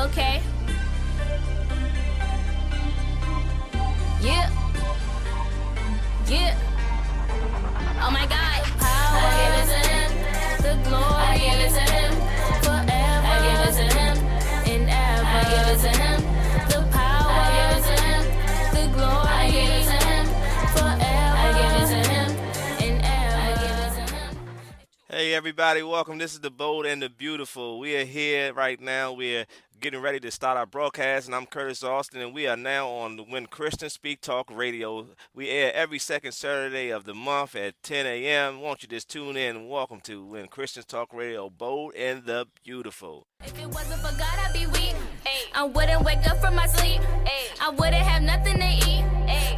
Okay. Yeah. Yeah. Oh my God. Power. I give it to him. The glory. I give it to him. Forever. I give it to him. And ever. I give it to him. The power. I give it to him. The glory. I give it to him. Forever. I give it to him. And ever. I give it to him. Hey everybody, welcome. This is the Bold and the Beautiful. We are here right now. We're getting ready to start our broadcast, and I'm Curtis Austin, and we are now on the When Christians Speak Talk Radio. We air every second Saturday of the month at 10 a.m. Won't you just tune in and welcome to When Christians Talk Radio, Bold and the Beautiful. If it wasn't for God, I'd be weak. I wouldn't wake up from my sleep. I wouldn't have nothing to eat.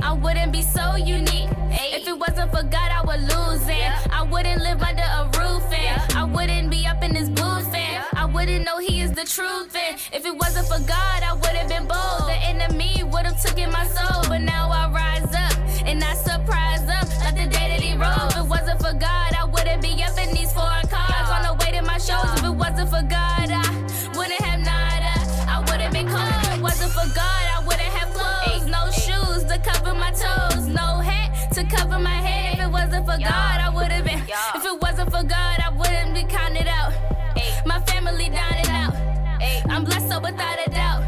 I wouldn't be so unique. If it wasn't for God, I would lose it. I wouldn't live under a roof, and I wouldn't be up in this booth, and I wouldn't know He is the truth. And if it wasn't for God, I would have been bold. The enemy would have taken my soul, but now I rise up and I surprise them like the day that He rose. If it wasn't for God, I wouldn't be up in these foreign cars on the way to my shows. If it wasn't for God, I wouldn't have nada. I wouldn't be cold. If it wasn't for God, I wouldn't have clothes, no shoes to cover my toes, no hat to cover my head. If it wasn't for God, I would have been. If it wasn't for God, I wouldn't be counted out. My family down and out. I'm blessed so without a doubt.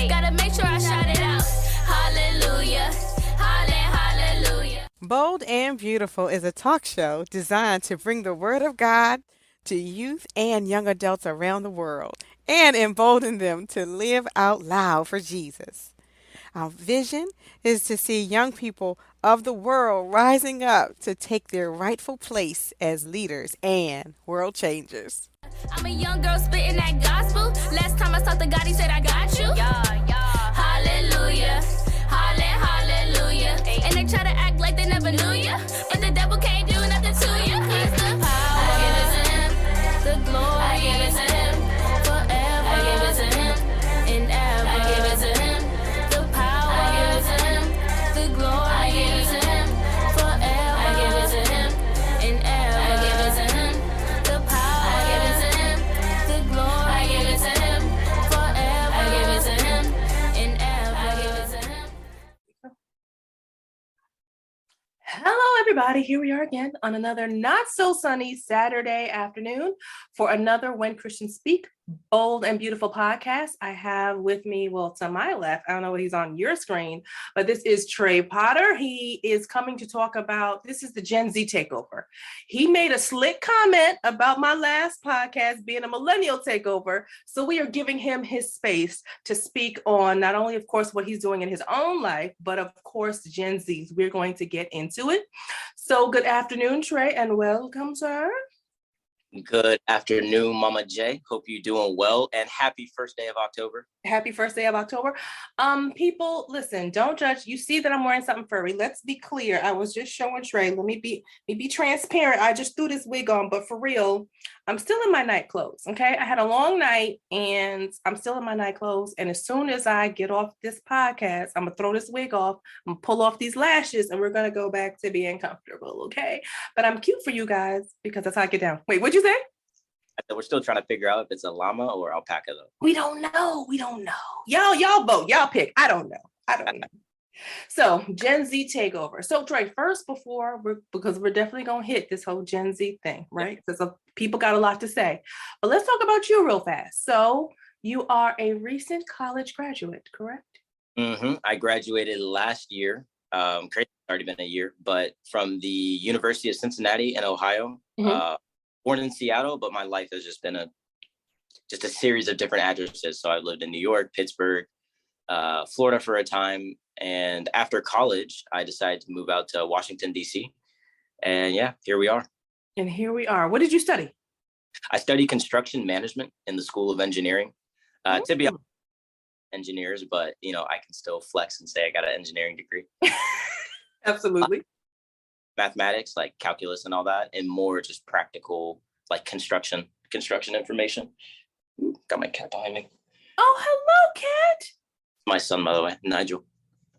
Gotta make sure I shout it out. Hallelujah. Hallelujah. Bold and Beautiful is a talk show designed to bring the Word of God to youth and young adults around the world and embolden them to live out loud for Jesus. Our vision is to see young people of the world rising up to take their rightful place as leaders and world changers. I'm a young girl spitting that gospel. Last time I talked to God, He said, I got you. Hallelujah. Hallelujah. And they try to act like they never knew you, but the devil can't do nothing to you. 'Cause the power, I give it to Him. The glory, I give it to Him. Forever, I give it to Him. And ever, I give it to Him. The power, I give it to Him. The glory, I give it to Him. Forever, I give it to Him. And ever, I give it to Him. The power, I give it to Him. The glory, I give it to Him. Forever, I give it to Him. And ever, I give it to Him. Hello, everybody. Here we are again on another not so sunny Saturday afternoon for another When Christians Speak Bold and Beautiful podcast. I have with me, well, to my left, I don't know what he's on your screen, but this is Trey Potter. He is coming to talk about, this is the Gen Z takeover. He made a slick comment about my last podcast being a millennial takeover. So we are giving him his space to speak on not only, of course, what he's doing in his own life, but of course, Gen Zs. We're going to get into it. So good afternoon, Trey, and welcome, sir. Good afternoon, Mama J. Hope you're doing well, and happy first day of October. Happy first day of October. People, listen, don't judge. You see that I'm wearing something furry. Let's be clear. I was just showing Trey. Let me be transparent. I just threw this wig on, but for real, I'm still in my night clothes. Okay. I had a long night and I'm still in my night clothes. And as soon as I get off this podcast, I'm gonna throw this wig off, I'm gonna pull off these lashes, and we're gonna go back to being comfortable. Okay. But I'm cute for you guys because that's how I get down. Wait, what'd you say? We're still trying to figure out if it's a llama or alpaca, though. We don't know. Y'all vote. Y'all pick. I don't know. So Gen Z takeover. So Trey, first, because we're definitely gonna hit this whole Gen Z thing, right? Because people got a lot to say. But let's talk about you real fast. So you are a recent college graduate, correct? Mm-hmm. I graduated last year. Crazy, it's already been a year, but from the University of Cincinnati in Ohio. Mm-hmm. Born in Seattle, but my life has just been a series of different addresses. So I've lived in New York, Pittsburgh, Florida for a time. And after college, I decided to move out to Washington, D.C. And yeah, here we are. And here we are. What did you study? I studied construction management in the School of Engineering. To be honest, engineers, but I can still flex and say I got an engineering degree. Absolutely. Mathematics, like calculus and all that, and more just practical, like construction information. Ooh, got my cat behind me. Oh, hello, cat. My son, by the way, Nigel.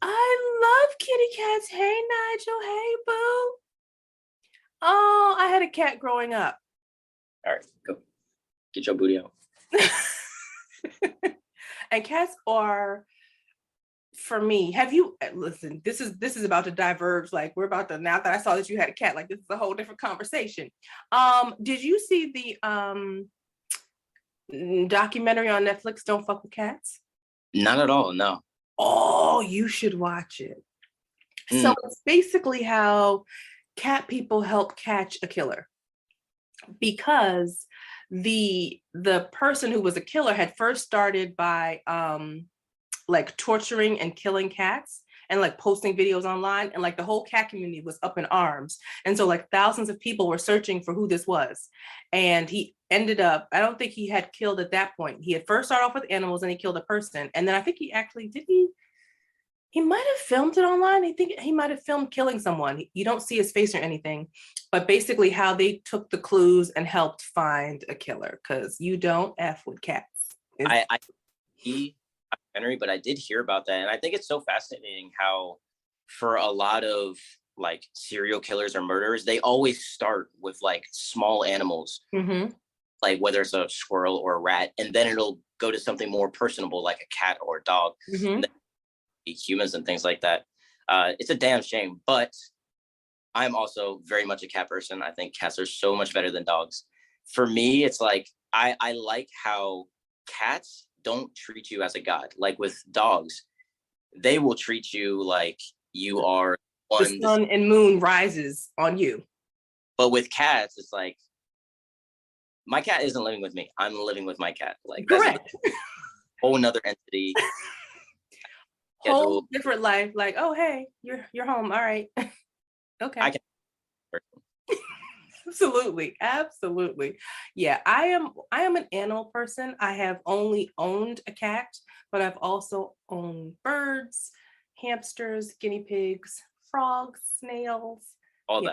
I love kitty cats. Hey, Nigel. Hey, boo. Oh, I had a cat growing up. All right, go. Get your booty out. And cats are, for me, have you listen, this is about to diverge. Like we're about to, now that I saw that you had a cat, like this is a whole different conversation. Did you see the documentary on Netflix, Don't Fuck with Cats? Not at all, no. Oh, you should watch it. So it's basically how cat people help catch a killer, because the person who was a killer had first started by like torturing and killing cats and like posting videos online, and like the whole cat community was up in arms, and so like thousands of people were searching for who this was. And he ended up, I don't think he had killed at that point. He had first started off with animals and he killed a person, and then I think he actually he might have filmed it online. I think he might have filmed killing someone. You don't see his face or anything, but basically how they took the clues and helped find a killer, because you don't F with cats. I documentary, but I did hear about that, and I think it's so fascinating how, for a lot of like serial killers or murderers, they always start with like small animals, like whether it's a squirrel or a rat, and then it'll go to something more personable like a cat or a dog, and then humans and things like that. It's a damn shame, but I'm also very much a cat person. I think cats are so much better than dogs. For me, it's like I like how cats don't treat you as a god. Like with dogs, they will treat you like you are the sun and moon rises on you. But with cats, it's like, my cat isn't living with me. I'm living with my cat. Like, correct. That's a whole another entity. Whole different life. Like, oh hey, you're home. All right. Okay. I can. Absolutely. Yeah, I am an animal person. I have only owned a cat, but I've also owned birds, hamsters, guinea pigs, frogs, snails, All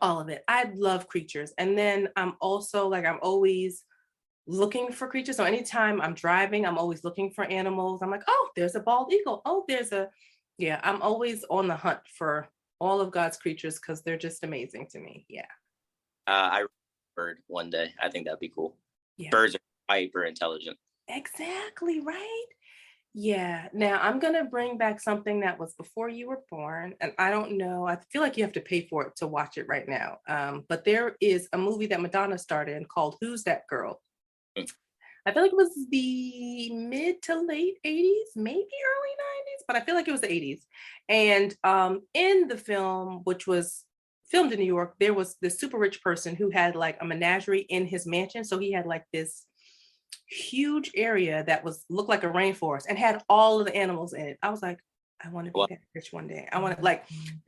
of it. I love creatures. And then I'm also like, I'm always looking for creatures. So anytime I'm driving, I'm always looking for animals. I'm like, oh, there's a bald eagle. Oh, I'm always on the hunt for all of God's creatures, because they're just amazing to me. Yeah. I bird one day. I think that'd be cool. Yeah. Birds are hyper intelligent. Exactly, right? Yeah. Now I'm gonna bring back something that was before you were born, and I don't know. I feel like you have to pay for it to watch it right now. But there is a movie that Madonna starred in called "Who's That Girl?" I feel like it was the mid to late 80s, maybe early 90s, but I feel like it was the 80s. And in the film, which was filmed in New York, there was this super rich person who had like a menagerie in his mansion. So he had like this huge area that looked like a rainforest and had all of the animals in it. I was like, I want to be that rich one day. I want to, like,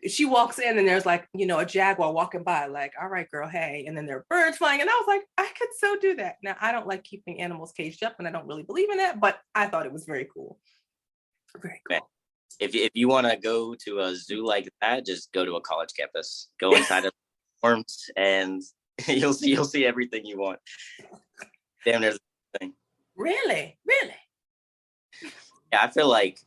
she walks in and there's like, a jaguar walking by, like, all right, girl, hey. And then there are birds flying. And I was like, I could so do that. Now, I don't like keeping animals caged up, and I don't really believe in that, but I thought it was very cool. Very cool. Man, if you want to go to a zoo like that, just go to a college campus. Go inside of forms and you'll see everything you want. Damn, there's a thing. Really? Yeah, I feel like,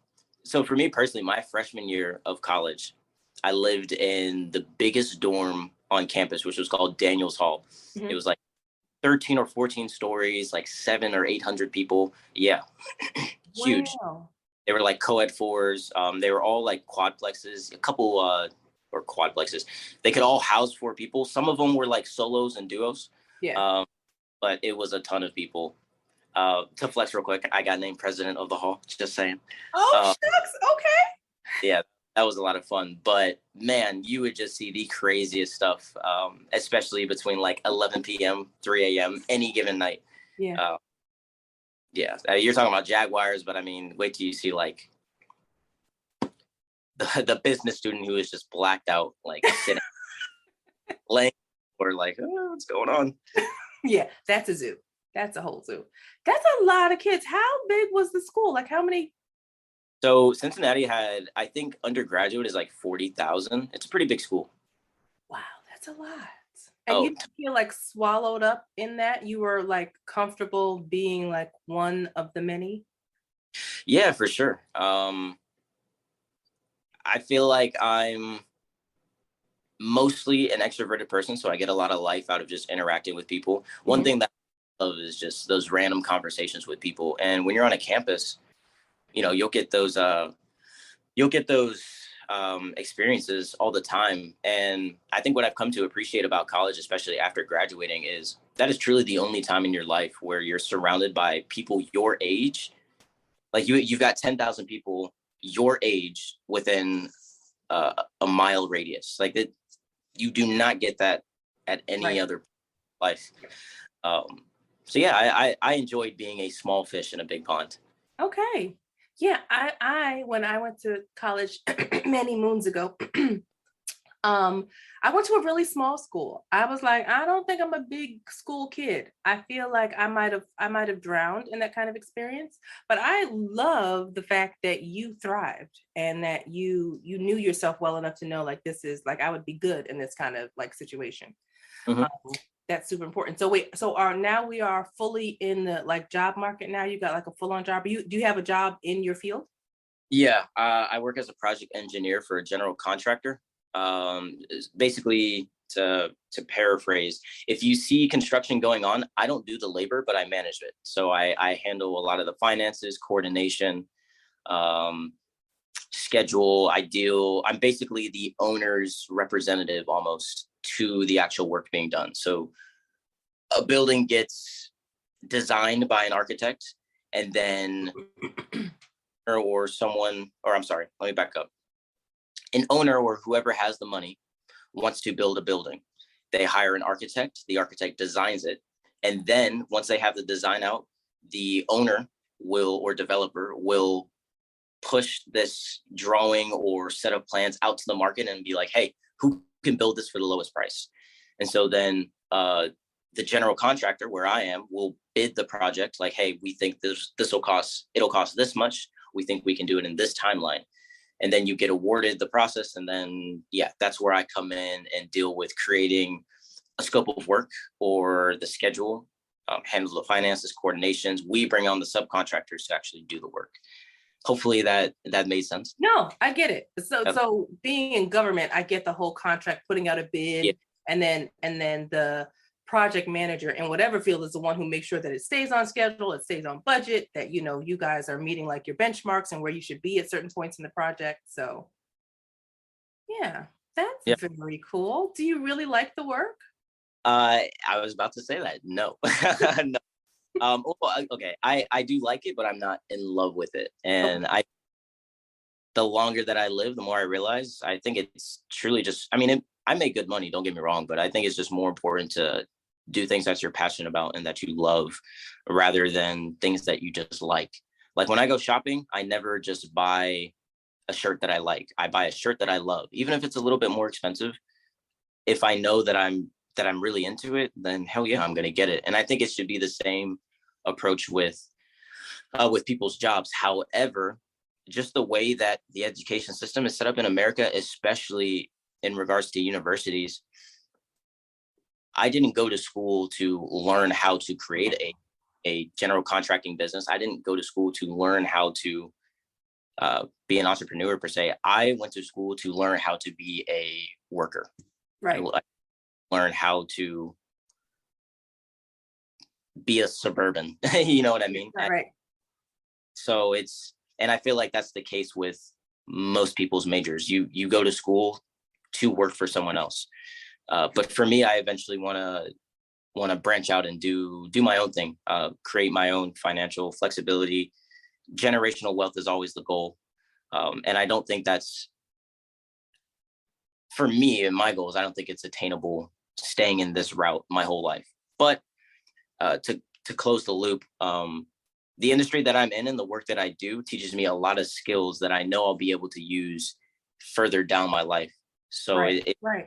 so for me personally, my freshman year of college, I lived in the biggest dorm on campus, which was called Daniels Hall. It was like 13 or 14 stories, like 700 or 800 people. Yeah, huge. Wow. They were like co-ed fours. They were all like quadplexes, a couple or quadplexes. They could all house 4 people. Some of them were like solos and duos. Yeah. But it was a ton of people. To flex real quick, I got named president of the hall. Just saying. Oh, shucks. Okay. Yeah, that was a lot of fun. But man, you would just see the craziest stuff, especially between like 11 p.m., 3 a.m., any given night. Yeah. You're talking about jaguars, but I mean, wait till you see like the business student who is just blacked out, like sitting, laying, or like, oh, what's going on? Yeah, that's a zoo. That's a whole zoo. That's a lot of kids. How big was the school? Like how many? So Cincinnati had, I think undergraduate is like 40,000. It's a pretty big school. Wow, that's a lot. And you feel like swallowed up in that? You were like comfortable being like one of the many? Yeah, for sure. I feel like I'm mostly an extroverted person, so I get a lot of life out of just interacting with people. One thing that love is just those random conversations with people. And when you're on a campus, you'll get those experiences all the time. And I think what I've come to appreciate about college, especially after graduating, is that is truly the only time in your life where you're surrounded by people your age. Like you've got 10,000 people your age within a mile radius. Like that, you do not get that at any other life. So yeah, I enjoyed being a small fish in a big pond. Okay. Yeah, I when I went to college many moons ago, I went to a really small school. I was like, I don't think I'm a big school kid. I feel like I might have drowned in that kind of experience. But I love the fact that you thrived and that you knew yourself well enough to know like this is like I would be good in this kind of like situation. Mhm. That's super important. So wait, now we are fully in the like job market now. You got like a full-on job. Do you have a job in your field? Yeah, I work as a project engineer for a general contractor. Basically, to paraphrase, if you see construction going on, I don't do the labor, but I manage it. So I handle a lot of the finances, coordination, schedule. I'm basically the owner's representative almost to the actual work being done. So a building gets designed by an architect, and then let me back up. An owner or whoever has the money wants to build a building. They hire an architect, the architect designs it. And then once they have the design out, the owner or developer will push this drawing or set of plans out to the market and be like, hey, who can build this for the lowest price? And so then the general contractor, where I am, will bid the project like, hey, we think it'll cost this much. We think we can do it in this timeline. And then you get awarded the process. And then, yeah, that's where I come in and deal with creating a scope of work or the schedule, handle the finances, coordinations. We bring on the subcontractors to actually do the work. Hopefully that made sense. No, I get it. So being in government, I get the whole contract, putting out a bid, Yeah. and then the project manager in whatever field is the one who makes sure that it stays on schedule, it stays on budget, that you guys are meeting like your benchmarks and where you should be at certain points in the project. So yeah, that's very cool. Do you really like the work? I was about to say that. No. No. Okay. I do like it, but I'm not in love with it. And the longer that I live, the more I realize, I think it's truly just, I make good money, don't get me wrong, but I think it's just more important to do things that you're passionate about and that you love rather than things that you just like. Like when I go shopping, I never just buy a shirt that I like. I buy a shirt that I love, even if it's a little bit more expensive. If I know that I'm really into it, then hell yeah, I'm going to get it. And I think it should be the same approach with people's jobs. However, just the way that the education system is set up in America, especially in regards to universities, I didn't go to school to learn how to create a general contracting business. I didn't go to school to learn how to be an entrepreneur per se. I went to school to learn how to be a worker. Right. I learn how to be a suburban. You know what I mean? Right. So and I feel like that's the case with most people's majors. You go to school to work for someone else. But for me, I eventually want to branch out and do my own thing, create my own financial flexibility. Generational wealth is always the goal. And I don't think that's, for me and my goals, I don't think it's attainable staying in this route my whole life. But to close the loop, the industry that I'm in and the work that I do teaches me a lot of skills that I know I'll be able to use further down my life. So it's a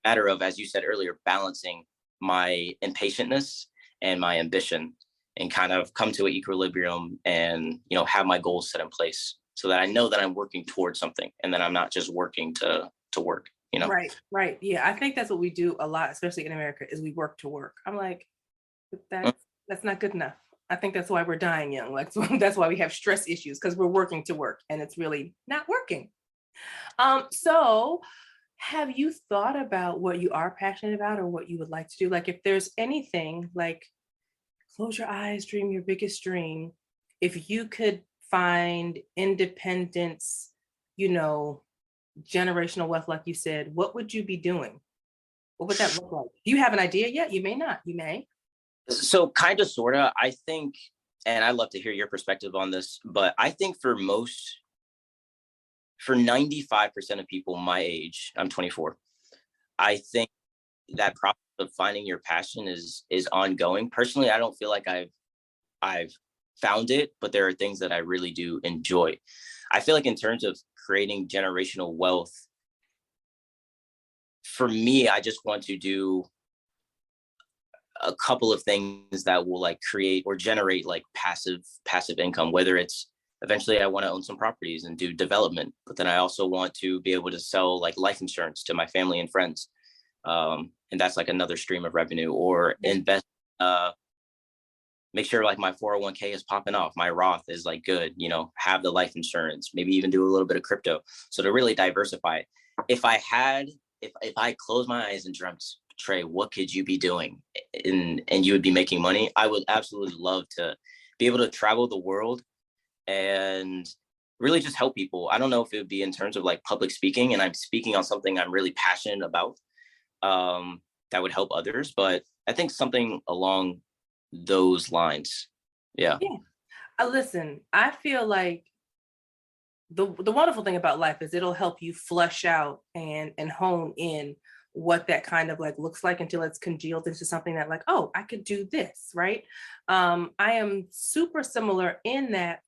matter of, as you said earlier, balancing my impatientness and my ambition and kind of come to an equilibrium and, have my goals set in place so that I know that I'm working towards something and that I'm not just working to work, Right. Yeah. I think that's what we do a lot, especially in America, is we work to work. I'm like, that's not good enough. I think that's why we're dying young. Like, that's why we have stress issues, because we're working to work and it's really not working. So have you thought about what you are passionate about or what you would like to do? Like, if there's anything, like, close your eyes, dream your biggest dream. If you could find independence, you know, generational wealth, like you said, what would you be doing? What would that look like? Do you have an idea yet? You may not. You may. So kind of, sort of, I think, and I'd love to hear your perspective on this, but I think for 95% of people my age, I'm 24, I think that process of finding your passion is ongoing. Personally, I don't feel like I've found it, but there are things that I really do enjoy. I feel like in terms of creating generational wealth, for me, I just want to do a couple of things that will like create or generate like passive income, whether it's eventually I want to own some properties and do development, but then I also want to be able to sell like life insurance to my family and friends. And that's like another stream of revenue, or invest, make sure like my 401k is popping off, my Roth is like good, you know, have the life insurance, maybe even do a little bit of crypto. So to really diversify it. If I close my eyes and dreamt, Trey, what could you be doing? And you would be making money. I would absolutely love to be able to travel the world and really just help people. I don't know if it would be in terms of like public speaking, and I'm speaking on something I'm really passionate about, that would help others, but I think something along those lines. Yeah. Listen, I feel like the wonderful thing about life is it'll help you flesh out and hone in what that kind of like looks like until it's congealed into something that like, oh, I could do this, right? I am super similar in that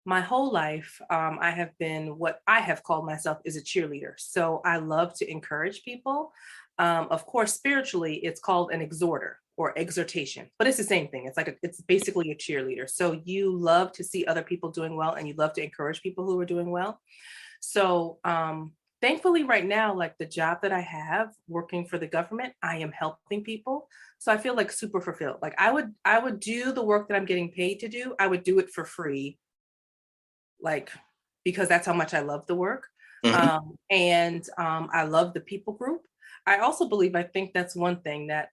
my whole life, I have been what I have called myself is a cheerleader. So I love to encourage people. Of course, spiritually, it's called an exhorter or exhortation, but it's the same thing. It's basically a cheerleader. So you love to see other people doing well, and you love to encourage people who are doing well. So thankfully right now, like the job that I have working for the government, I am helping people. So I feel like super fulfilled. Like I would do the work that I'm getting paid to do. I would do it for free, like, because that's how much I love the work. Mm-hmm. And I love the people group. I also believe, I think that's one thing that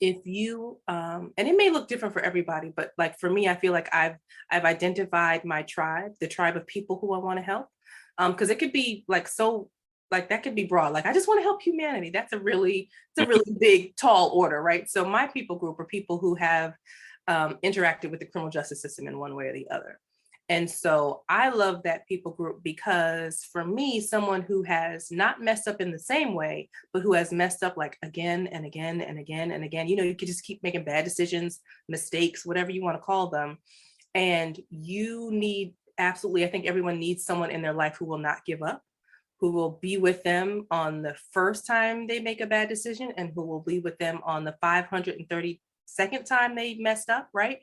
if you, and it may look different for everybody, but like for me, I feel like I've identified my tribe, the tribe of people who I want to help. Because it could be like, so like that could be broad. Like, I just want to help humanity. It's a really big, tall order, right? So my people group are people who have interacted with the criminal justice system in one way or the other. And so I love that people group because for me, someone who has not messed up in the same way, but who has messed up like again and again and again and again, you know, you could just keep making bad decisions, mistakes, whatever you want to call them. And you need absolutely, I think everyone needs someone in their life who will not give up, who will be with them on the first time they make a bad decision, and who will be with them on the 532nd time they messed up, right?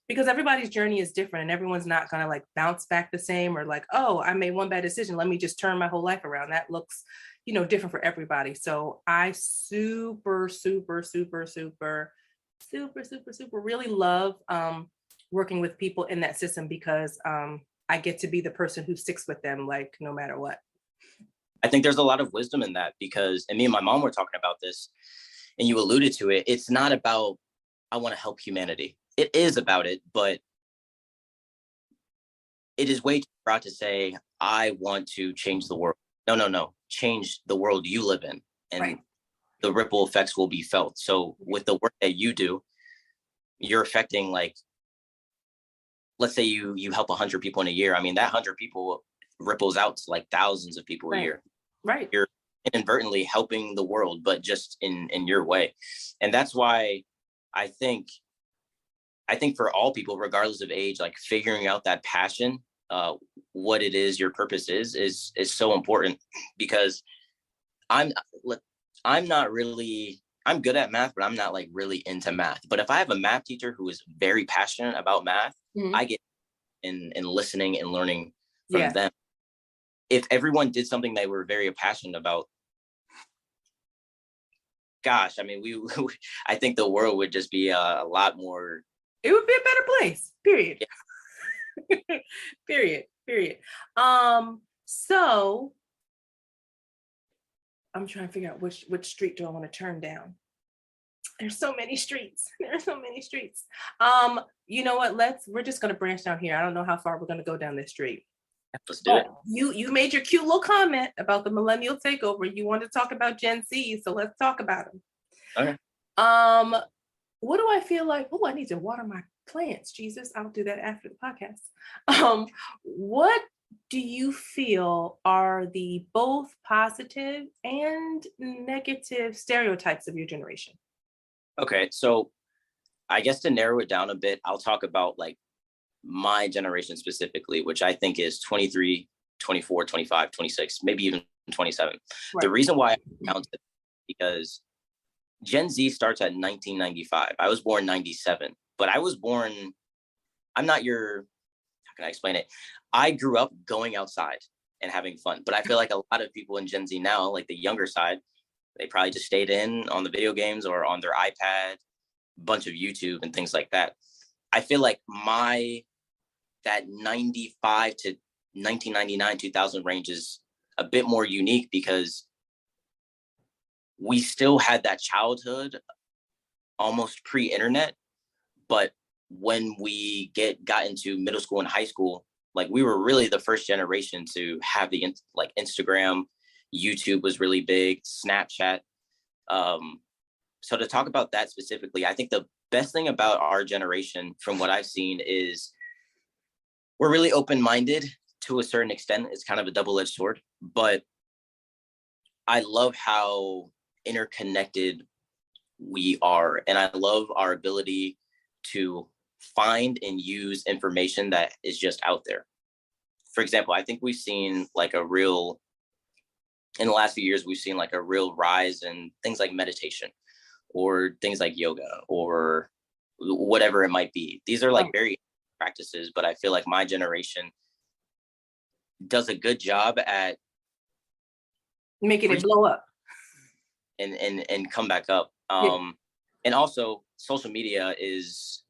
Because everybody's journey is different, and everyone's not going to like bounce back the same, or like, oh, I made one bad decision, let me just turn my whole life around. That looks, you know, different for everybody. So I super really love working with people in that system, because I get to be the person who sticks with them, like no matter what. I think there's a lot of wisdom in that, because, and me and my mom were talking about this, and you alluded to it. It's not about, I want to help humanity. It is about it, but it is way too broad to say, I want to change the world. No. Change the world you live in, and right. The ripple effects will be felt. So with the work that you do, you're affecting, like, let's say you help 100 people in a year. I mean, that 100 people ripples out to like thousands of people a year. Right. You're inadvertently helping the world, but just in your way. And that's why I think for all people, regardless of age, like figuring out that passion, what it is, your purpose is so important. Because I'm not really, I'm good at math, but I'm not like really into math. But if I have a math teacher who is very passionate about math, mm-hmm. I get in listening and learning from them. If everyone did something they were very passionate about, gosh, I mean, I think the world would just be a lot more. It would be a better place, period. Yeah. period. So I'm trying to figure out which street do I want to turn down. There's so many streets. There are so many streets. You know what? We're just gonna branch down here. I don't know how far we're gonna go down this street. Let's do it. You made your cute little comment about the millennial takeover. You want to talk about Gen Z, so let's talk about them. Okay. What do I feel like? Oh, I need to water my plants. Jesus, I'll do that after the podcast. What do you feel are the both positive and negative stereotypes of your generation? Okay, so I guess to narrow it down a bit, I'll talk about like my generation specifically, which I think is 23, 24, 25, 26, maybe even 27. Right. The reason why I count it because Gen Z starts at 1995. I was born 97, but I was born, I'm not your, how can I explain it? I grew up going outside and having fun, but I feel like a lot of people in Gen Z now, like the younger side, they probably just stayed in on the video games or on their iPad, bunch of YouTube and things like that. I feel like that 95 to 1999, 2000 range is a bit more unique because we still had that childhood almost pre-internet, but when we got into middle school and high school, like we were really the first generation to have the like Instagram, YouTube was really big, Snapchat. So to talk about that specifically, I think the best thing about our generation from what I've seen is we're really open-minded to a certain extent. It's kind of a double-edged sword, but I love how interconnected we are. And I love our ability to find and use information that is just out there. For example, I think we've seen like in the last few years, we've seen like a real rise in things like meditation or things like yoga or whatever it might be. These are like very practices, but I feel like my generation does a good job at making it blow up and come back up. And also social media is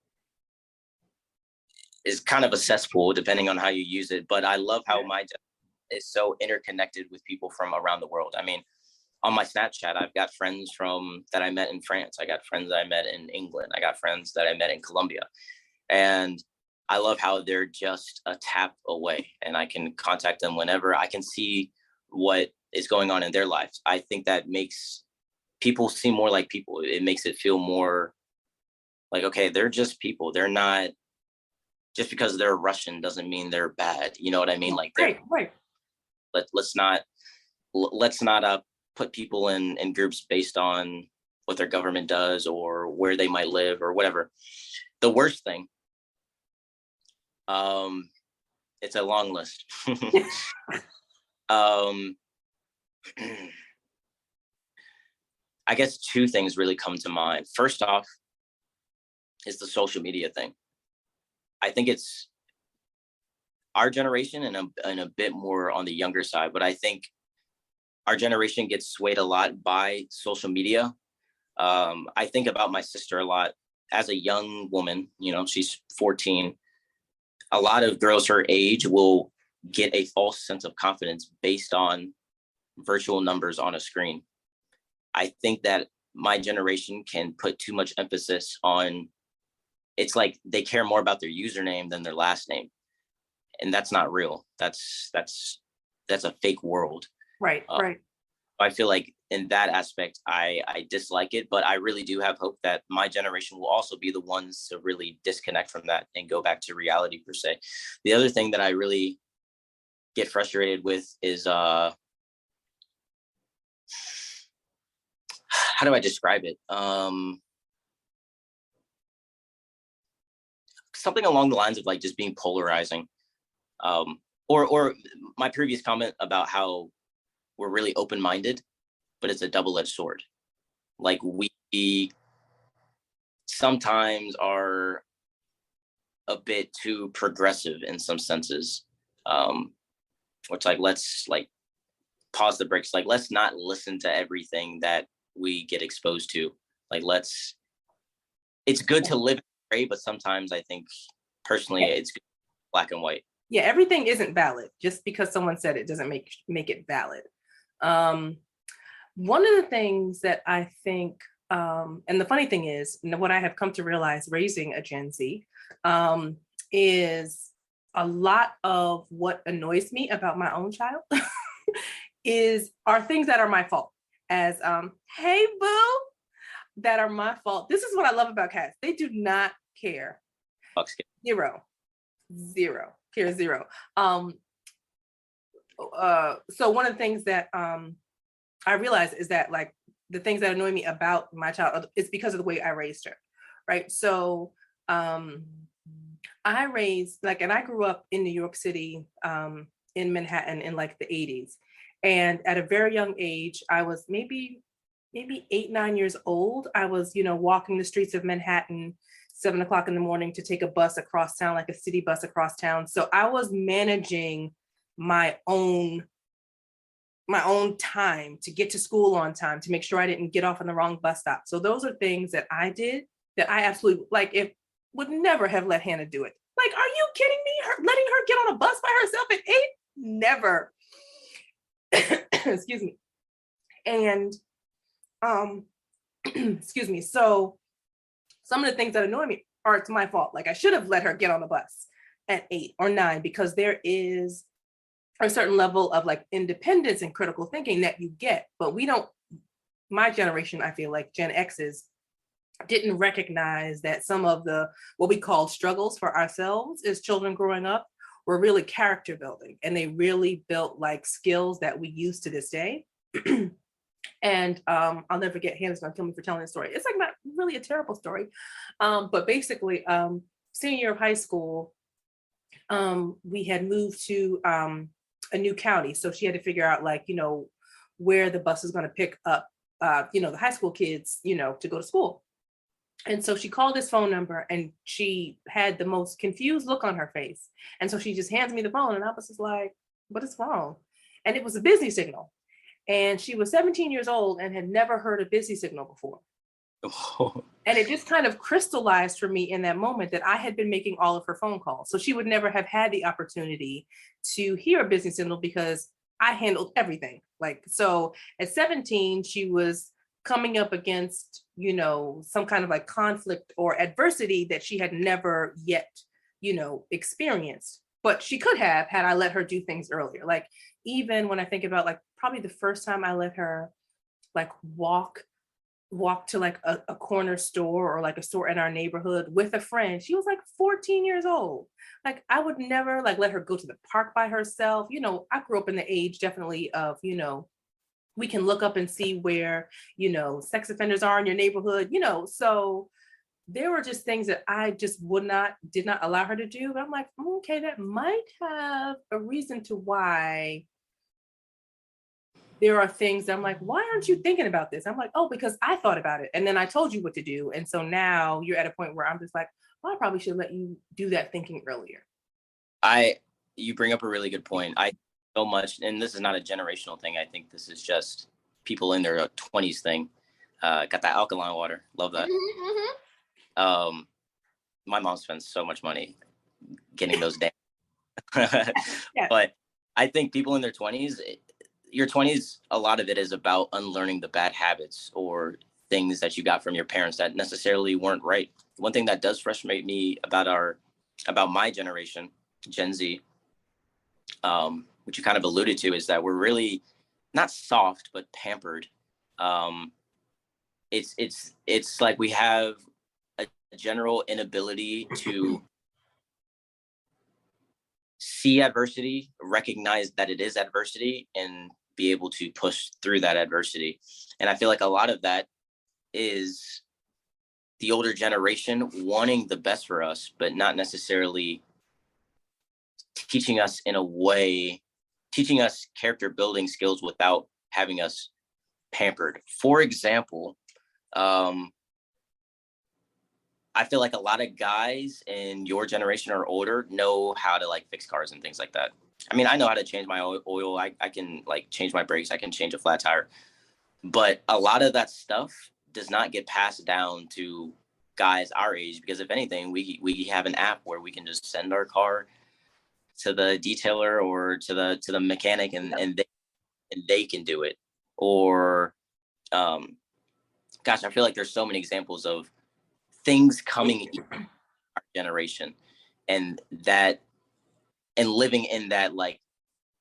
kind of a cesspool depending on how you use it. But I love how my is so interconnected with people from around the world. I mean, on my Snapchat, I've got friends that I met in France. I got friends that I met in England. I got friends that I met in Colombia. And I love how they're just a tap away and I can contact them whenever. I can see what is going on in their lives. I think that makes people seem more like people. It makes it feel more like, okay, they're just people. They're not, just because they're Russian doesn't mean they're bad. You know what I mean? Like, right. Let's not put people in groups based on what their government does or where they might live or whatever. The worst thing, it's a long list. I guess two things really come to mind. First off is the social media thing. I think it's our generation and a bit more on the younger side, but I think our generation gets swayed a lot by social media. I think about my sister a lot as a young woman, she's 14. A lot of girls her age will get a false sense of confidence based on virtual numbers on a screen. I think that my generation can put too much emphasis on, it's like they care more about their username than their last name. And that's not real. That's a fake world. Right. I feel like in that aspect, I dislike it, but I really do have hope that my generation will also be the ones to really disconnect from that and go back to reality per se. The other thing that I really get frustrated with is, how do I describe it? Something along the lines of like just being polarizing. Or my previous comment about how we're really open-minded, but it's a double-edged sword. Like we sometimes are a bit too progressive in some senses. Which like, let's like pause the brakes. Like, let's not listen to everything that we get exposed to. Like, it's good to live in gray, but sometimes I think personally it's good, black and white. Yeah, everything isn't valid. Just because someone said it doesn't make it valid. One of the things that I think and the funny thing is, what I have come to realize raising a Gen Z is a lot of what annoys me about my own child are things that are my fault. As hey boo, that are my fault. This is what I love about cats. They do not care. Zero. Care zero. So one of the things that I realized is that like the things that annoy me about my child is because of the way I raised her, right? So I raised and I grew up in New York City, in Manhattan in like the 80s. And at a very young age, I was maybe 8-9 years old. I was, walking the streets of Manhattan, 7:00 in the morning to take a bus across town, like a city bus across town. So I was managing my own time to get to school on time, to make sure I didn't get off on the wrong bus stop. So those are things that I did that I absolutely would never have let Hannah do it. Like, are you kidding me? Letting her get on a bus by herself at 8? Never. Excuse me. And excuse me. So some of the things that annoy me are it's my fault. Like I should have let her get on the bus at 8 or 9 because there is a certain level of like independence and critical thinking that you get, but my generation, I feel like Gen X's didn't recognize that some of the, what we call struggles for ourselves as children growing up were really character building. And they really built like skills that we use to this day. And I'll never forget, Hannah's gonna kill me for telling this story. It's like not really a terrible story. But basically, senior year of high school, we had moved to a new county. So she had to figure out where the bus is gonna pick up, the high school kids, to go to school. And so she called this phone number and she had the most confused look on her face. And so she just hands me the phone and I was just like, what is wrong? And it was a busy signal. And she was 17 years old and had never heard a busy signal before. And it just kind of crystallized for me in that moment that I had been making all of her phone calls. So she would never have had the opportunity to hear a busy signal because I handled everything. So at 17, she was coming up against, some kind of like conflict or adversity that she had never yet, experienced. But she could have had I let her do things earlier. Like even when I think about probably the first time I let her walk to a corner store or a store in our neighborhood with a friend, she was 14 years old. I would never let her go to the park by herself. I grew up in the age definitely of, we can look up and see where, sex offenders are in your neighborhood, so there were just things that I just did not allow her to do. But I'm like, okay, that might have a reason to why there are things that I'm like, why aren't you thinking about this? I'm like, oh, because I thought about it. And then I told you what to do. And so now you're at a point where I'm just like, well, I probably should let you do that thinking earlier. You bring up a really good point. I so much, and this is not a generational thing. I think this is just people in their 20s thing. Got that alkaline water. Love that. Mm-hmm. My mom spends so much money getting those down. Yeah. But I think people in their 20s, your 20s, a lot of it is about unlearning the bad habits or things that you got from your parents that necessarily weren't right. One thing that does frustrate me about my generation, Gen Z, which you kind of alluded to, is that we're really not soft, but pampered. It's like we have a general inability to see adversity, recognize that it is adversity, and be able to push through that adversity. And I feel like a lot of that is the older generation wanting the best for us, but not necessarily teaching us character building skills without having us pampered. For example, I feel like a lot of guys in your generation or older know how to fix cars and things like that. I mean, I know how to change my oil. I can change my brakes. I can change a flat tire. But a lot of that stuff does not get passed down to guys our age, because if anything, we have an app where we can just send our car to the detailer or to the mechanic and they can do it. Or gosh, I feel like there's so many examples of things coming in our generation, and living in that like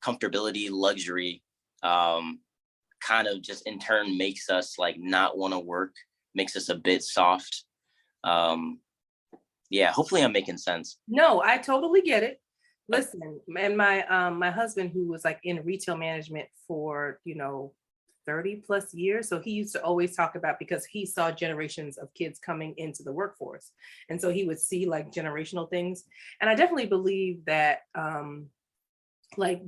comfortability, luxury, kind of just in turn makes us like not want to work, makes us a bit soft. Yeah, hopefully I'm making sense. No, I totally get it. Listen, and my husband, who was like in retail management for 30 plus years, so he used to always talk about, because he saw generations of kids coming into the workforce, and so he would see like generational things. And I definitely believe that like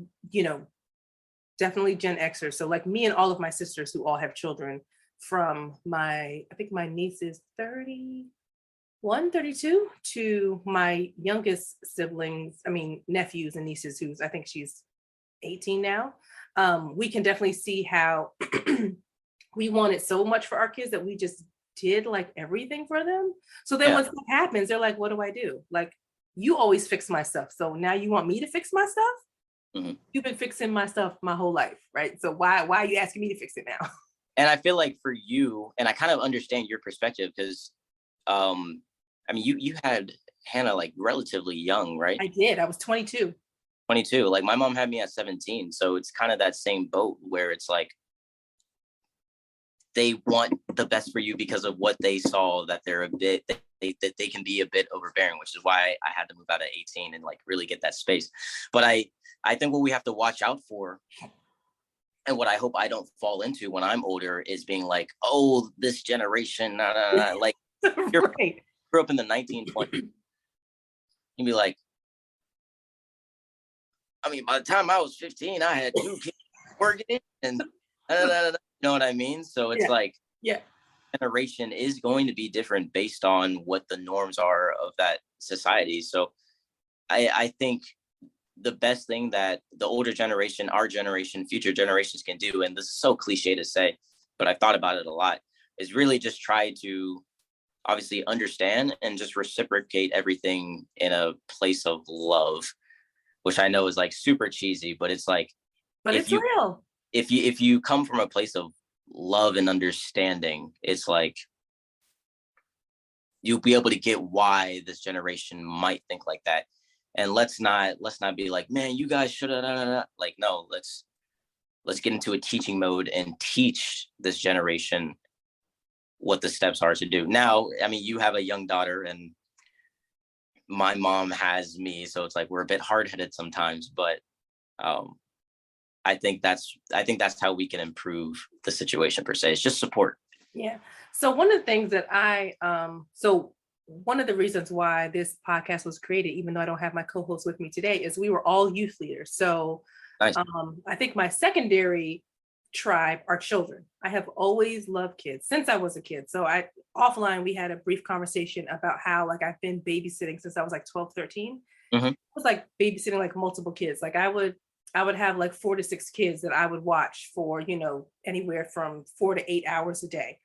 definitely Gen Xers, so like me and all of my sisters who all have children, from I think my niece is 31, 32, to my youngest siblings, nephews and nieces, who's, I think she's 18 now. We can definitely see how we wanted so much for our kids that we just did like everything for them. So then when stuff happens, they're like, what do I do? Like, you always fix my stuff, so now you want me to fix my stuff? Mm-hmm. You've been fixing my stuff my whole life, right? So why are you asking me to fix it now? And I feel like for you, and I kind of understand your perspective, because you had Hannah like relatively young, right? I did. I was 22. 22. Like my mom had me at 17. So it's kind of that same boat where it's like they want the best for you because of what they saw, that they're that they can be a bit overbearing, which is why I had to move out at 18 and like really get that space. But I think what we have to watch out for, and what I hope I don't fall into when I'm older, is being like, oh, this generation, like you're right. Grew up in the 1920s. You'd be like, by the time I was 15, I had 2 kids working, and you know what I mean? So it's generation is going to be different based on what the norms are of that society. So I think the best thing that the older generation, our generation, future generations can do, and this is so cliche to say, but I've thought about it a lot, is really just try to obviously understand and just reciprocate everything in a place of love, which I know is like super cheesy, but it's like, but it's real. If you come from a place of love and understanding, it's like you'll be able to get why this generation might think like that. And let's not be like, man, you guys should have, like, no, let's get into a teaching mode and teach this generation what the steps are to do. Now, you have a young daughter, and my mom has me, so it's like we're a bit hard-headed sometimes, but I think that's how we can improve the situation per se. It's just support. Yeah. So one of the things that one of the reasons why this podcast was created, even though I don't have my co-host with me today, is we were all youth leaders. So nice. I think my secondary tribe are children. I have always loved kids since I was a kid. So offline, we had a brief conversation about how like I've been babysitting since I was like 12, 13. Mm-hmm. It was like babysitting like multiple kids. Like I would have like 4 to 6 kids that I would watch for, anywhere from 4 to 8 hours a day.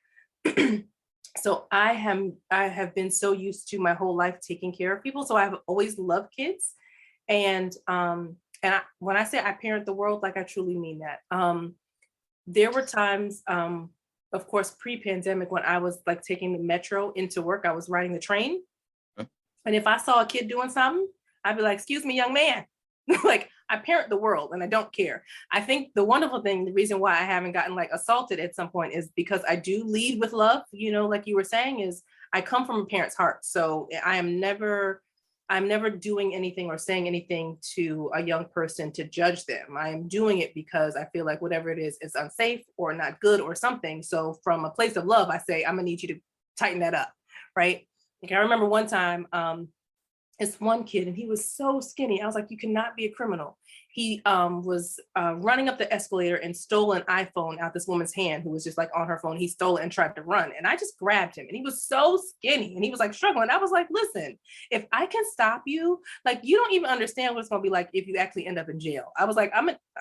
So I have been so used to my whole life taking care of people. So I've always loved kids. And when I say I parent the world, like I truly mean that. There were times, of course, pre-pandemic, when I was like taking the metro into work, I was riding the train. And if I saw a kid doing something, I'd be like, excuse me, young man. Like, I parent the world and I don't care. I think the wonderful thing, the reason why I haven't gotten like assaulted at some point, is because I do lead with love, like you were saying, is I come from a parent's heart. So I'm never doing anything or saying anything to a young person to judge them. I am doing it because I feel like whatever it is unsafe or not good or something. So from a place of love, I say, I'm gonna need you to tighten that up, right? Like I remember one time, this one kid, and he was so skinny. I was like, you cannot be a criminal. He was running up the escalator and stole an iPhone out this woman's hand, who was just like on her phone. He stole it and tried to run. And I just grabbed him, and he was so skinny and he was like struggling. I was like, listen, if I can stop you, like, you don't even understand what it's going to be like if you actually end up in jail. I was like,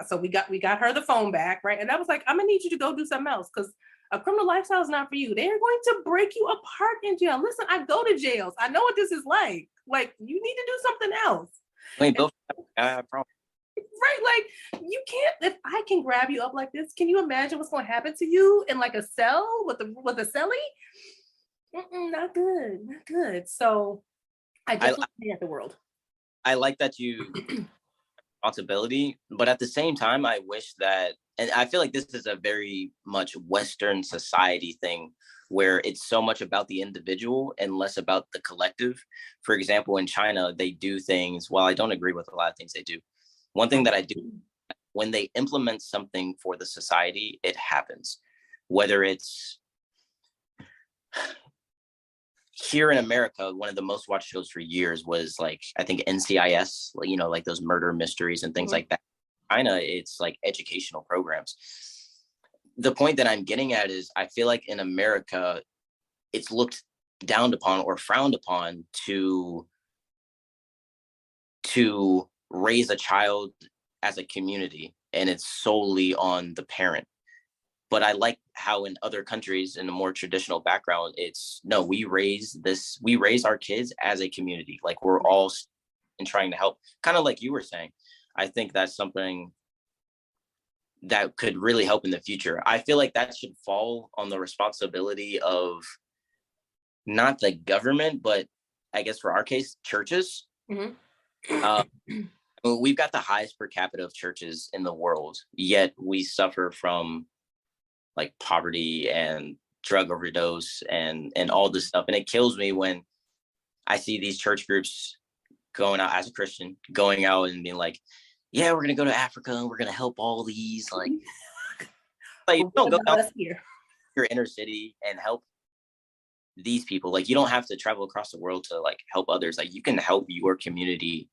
so we got her the phone back, right? And I was like, I'm gonna need you to go do something else, because a criminal lifestyle is not for you. They're going to break you apart in jail. Listen, I go to jails. I know what this is like. Like, you need to do something else. Wait, both. I promise. right? Like, you can't, if I can grab you up like this, can you imagine what's going to happen to you in like a cell with a cellie? Not good, not good. So I definitely think at the world. I like that you responsibility, but at the same time, I wish that, and I feel like this is a very much Western society thing where it's so much about the individual and less about the collective. For example, in China, they do things, while I don't agree with a lot of things they do, one thing that I do, when they implement something for the society, it happens. Whether it's here in America, one of the most watched shows for years was like, I think NCIS, you know, like those murder mysteries and things like that. China, it's like educational programs. The point that I'm getting at is I feel like in America, it's looked down upon or frowned upon to raise a child as a community, and it's solely on the parent. But I like how in other countries in a more traditional background, it's no, we raise our kids as a community. Like we're all and trying to help, kind of like you were saying. I think that's something that could really help in the future. I feel like that should fall on the responsibility of not the government, but I guess for our case, churches. We've got the highest per capita of churches in the world, yet we suffer from like poverty and drug overdose and all this stuff. And it kills me when I see these church groups going out, as a Christian, going out and being like, yeah, we're going to go to Africa and we're going to help all these like don't go out here, your inner city and help these people. Like you don't have to travel across the world to like help others. Like you can help your community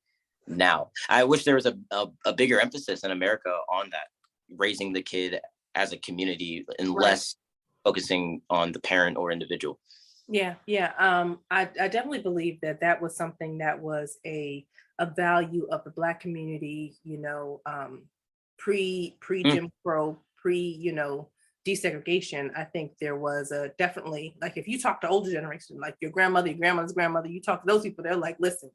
now. I wish there was a bigger emphasis in America on that, raising the kid as a community and less focusing on the parent or individual. Yeah. I definitely believe that was something that was a value of the Black community, you know, pre Jim Crow, you know, desegregation. I think there was definitely, like, if you talk to older generation, like your grandmother, your grandmother's grandmother, you talk to those people, they're like, listen,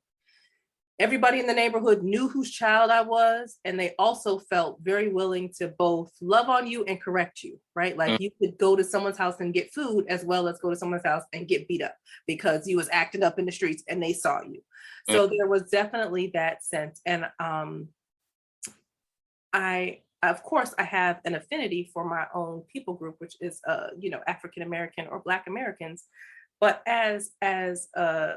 everybody in the neighborhood knew whose child I was, and they also felt very willing to both love on you and correct you, right? Like you could go to someone's house and get food as well as go to someone's house and get beat up because you was acting up in the streets and they saw you. So there was definitely that sense. And of course, I have an affinity for my own people group, which is, you know, African American or Black Americans. But as a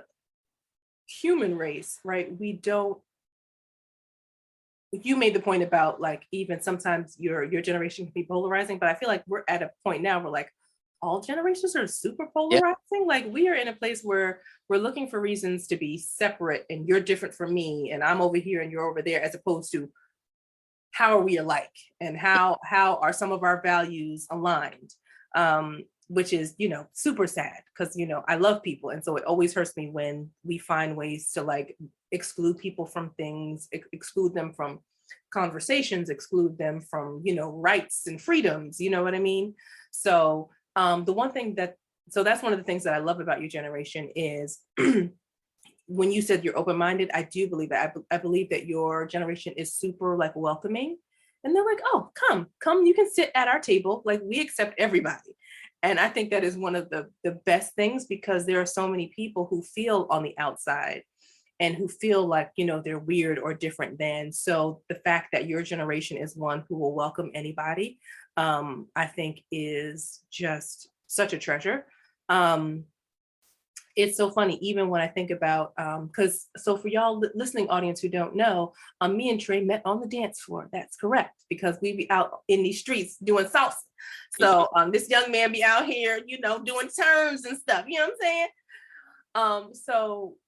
human race, right, we don't. You made the point about like even sometimes your generation can be polarizing, but I feel like we're at a point now where like all generations are super polarizing. Yeah. Like we are in a place where we're looking for reasons to be separate, and you're different from me, and I'm over here and you're over there, as opposed to how are we alike and how are some of our values aligned, which is, you know, super sad because, you know, I love people. And so it always hurts me when we find ways to like exclude people from things, exclude them from conversations, exclude them from, you know, rights and freedoms, you know what I mean? So that's one of the things that I love about your generation is when you said you're open-minded, I do believe that. I believe that your generation is super like welcoming, and they're like, oh, come, you can sit at our table. Like we accept everybody. And I think that is one of the best things, because there are so many people who feel on the outside and who feel like, you know, they're weird or different than. So the fact that your generation is one who will welcome anybody, I think is just such a treasure. It's so funny, even when I think about, so for y'all listening audience who don't know, me and Trey met on the dance floor. That's correct, because we be out in these streets doing salsa. So this young man be out here, you know, doing turns and stuff, you know what I'm saying? So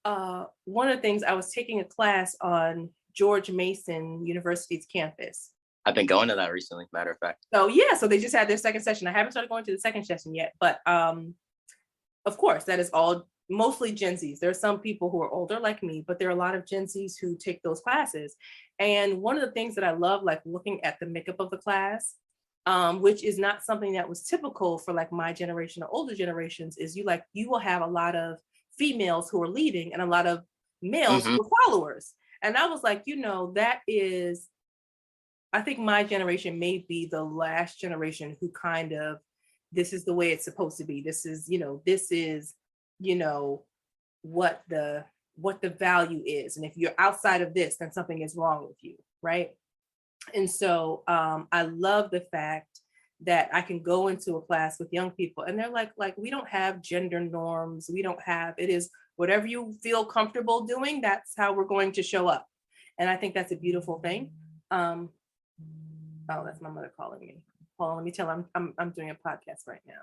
one of the things, I was taking a class on George Mason University's campus. I've been going to that recently, matter of fact. So yeah, so they just had their second session. I haven't started going to the second session yet, but of course, that is all mostly Gen Zs. There are some people who are older like me, but there are a lot of Gen Zs who take those classes. And one of the things that I love, like looking at the makeup of the class, which is not something that was typical for like my generation or older generations, is you will have a lot of females who are leading and a lot of males who are followers. And I was like, you know, that is I think my generation may be the last generation who kind of, this is the way it's supposed to be. This is, what the value is. And if you're outside of this, then something is wrong with you, right? And so I love the fact that I can go into a class with young people and they're like, we don't have gender norms. We don't have, it is whatever you feel comfortable doing, that's how we're going to show up. And I think that's a beautiful thing. Oh, that's my mother calling me. Hold on, let me tell her I'm doing a podcast right now.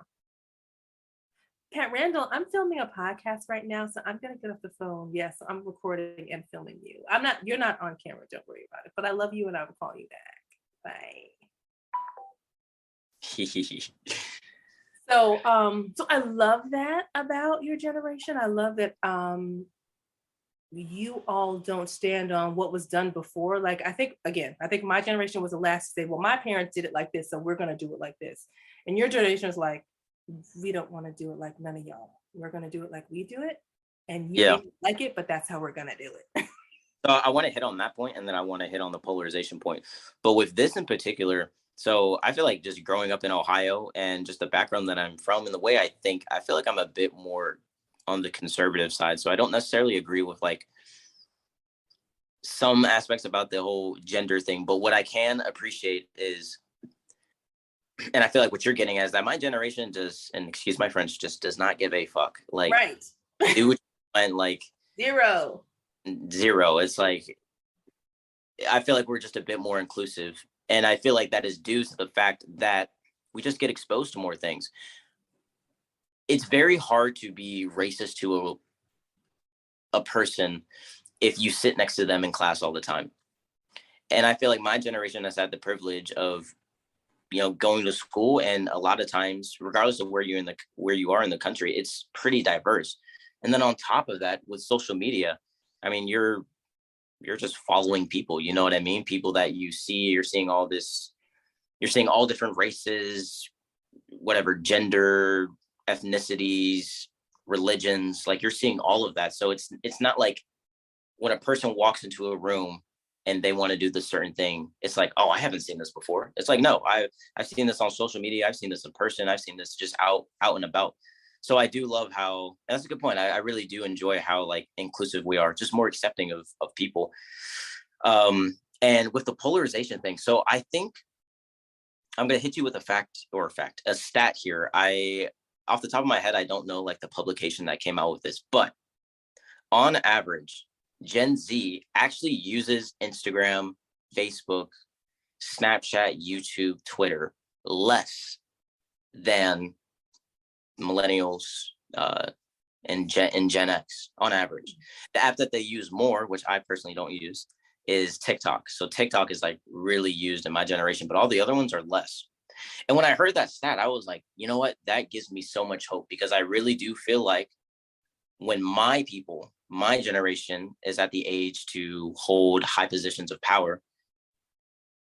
Pat Randall, I'm filming a podcast right now, so I'm gonna get off the phone. Yes, I'm recording and filming you. You're not on camera, don't worry about it. But I love you and I will call you back. Bye. So I love that about your generation. I love that you all don't stand on what was done before. Like, I think my generation was the last to say, well, my parents did it like this, so we're going to do it like this. And your generation is like, we don't want to do it like none of y'all. We're going to do it like we do it. And you didn't like it, but that's how we're going to do it. So I want to hit on that point, and then I want to hit on the polarization point. But with this in particular, so I feel like just growing up in Ohio and just the background that I'm from and the way I think, I feel like I'm a bit more on the conservative side. So I don't necessarily agree with like some aspects about the whole gender thing. But what I can appreciate is, and I feel like what you're getting at is that my generation does, and excuse my French, just does not give a fuck. Like, right. Do what you want, like Zero. It's like, I feel like we're just a bit more inclusive. And I feel like that is due to the fact that we just get exposed to more things. It's very hard to be racist to a person if you sit next to them in class all the time. And I feel like my generation has had the privilege of, going to school, and a lot of times, regardless of where you are in the country, it's pretty diverse. And then on top of that, with social media, I mean, you're just following people, you know what I mean? People that you see, you're seeing all different races, whatever, gender, ethnicities, religions, like you're seeing all of that. So it's not like when a person walks into a room and they want to do this certain thing, it's like, oh, I haven't seen this before. It's like, no, I've seen this on social media. I've seen this in person. I've seen this just out and about. So I do love how, and that's a good point. I really do enjoy how like inclusive we are, just more accepting of people. And with the polarization thing. So I think I'm going to hit you with a stat here. Off the top of my head, I don't know like the publication that came out with this, but on average, Gen Z actually uses Instagram, Facebook, Snapchat, YouTube, Twitter less than millennials and Gen X on average. The app that they use more, which I personally don't use, is TikTok. So TikTok is like really used in my generation, but all the other ones are less. And when I heard that stat, I was like, you know what? That gives me so much hope, because I really do feel like when my generation is at the age to hold high positions of power,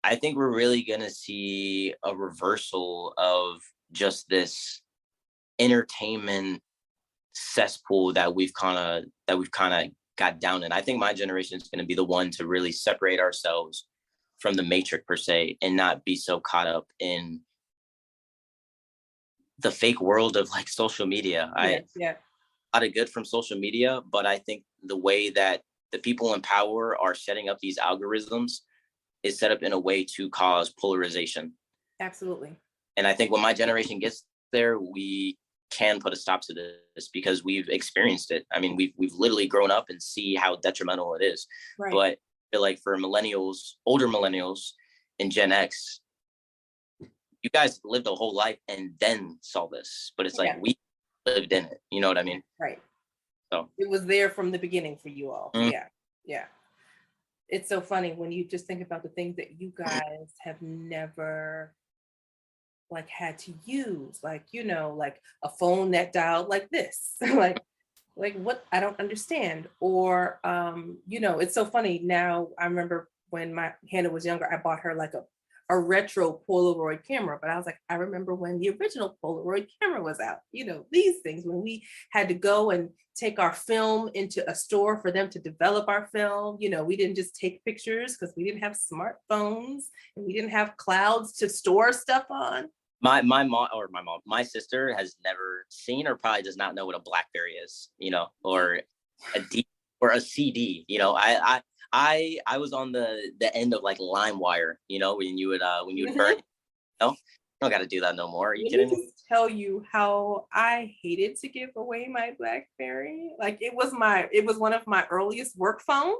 I think we're really going to see a reversal of just this entertainment cesspool that we've kind of got down in. I think my generation is going to be the one to really separate ourselves from the matrix per se, and not be so caught up in the fake world of like social media. Yeah. A lot of good from social media, but I think the way that the people in power are setting up these algorithms is set up in a way to cause polarization. Absolutely. And I think when my generation gets there, we can put a stop to this, because we've experienced it. I mean, we've literally grown up and see how detrimental it is. Right. But I feel like for millennials, older millennials and Gen X, you guys lived a whole life and then saw this, but it's like we lived in it. You know what I mean? Right. So it was there from the beginning for you all. Mm-hmm. Yeah. It's so funny when you just think about the things that you guys have never like had to use, like, like a phone that dialed like this, like what, I don't understand. Or, it's so funny now. I remember when my Hannah was younger, I bought her like a a retro Polaroid camera, but I was like, I remember when the original Polaroid camera was out. These things, when we had to go and take our film into a store for them to develop our film. We didn't just take pictures because we didn't have smartphones and we didn't have clouds to store stuff on. My sister has never seen or probably does not know what a BlackBerry is, or a CD. I was on the end of like LimeWire, when you would burn. No, you don't got to do that no more. Are you kidding me? Tell you how I hated to give away my BlackBerry. Like it was one of my earliest work phones.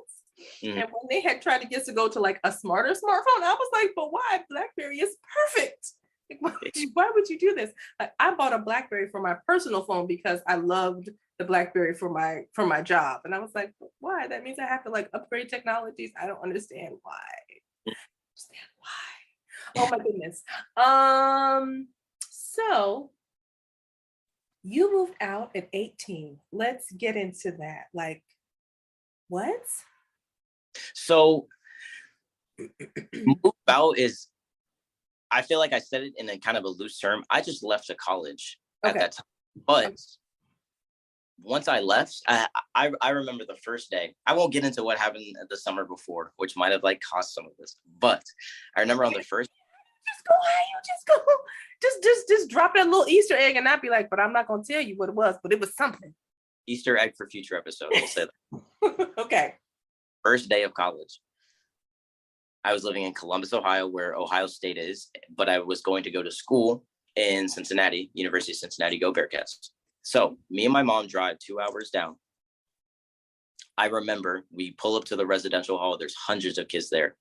Mm-hmm. And when they had tried to get to go to like a smarter smartphone, I was like, but why? BlackBerry is perfect. Why would you do this? Like, I bought a BlackBerry for my personal phone because I loved the BlackBerry for my job. And I was like, why? That means I have to like upgrade technologies. I don't understand why. Oh my goodness. So you moved out at 18. Let's get into that. Like, what? So move out is, I feel like I said it in a kind of a loose term. I just left to college at that time. But once I left, I remember the first day. I won't get into what happened the summer before, which might have like caused some of this. But I remember on the first. Just drop that little Easter egg and not be like, but I'm not gonna tell you what it was, but it was something. Easter egg for future episodes. We'll say that. Okay. First day of college. I was living in Columbus, Ohio, where Ohio State is, but I was going to go to school in Cincinnati, University of Cincinnati, go Bearcats. So me and my mom drive 2 hours down. I remember we pull up to the residential hall. There's hundreds of kids there.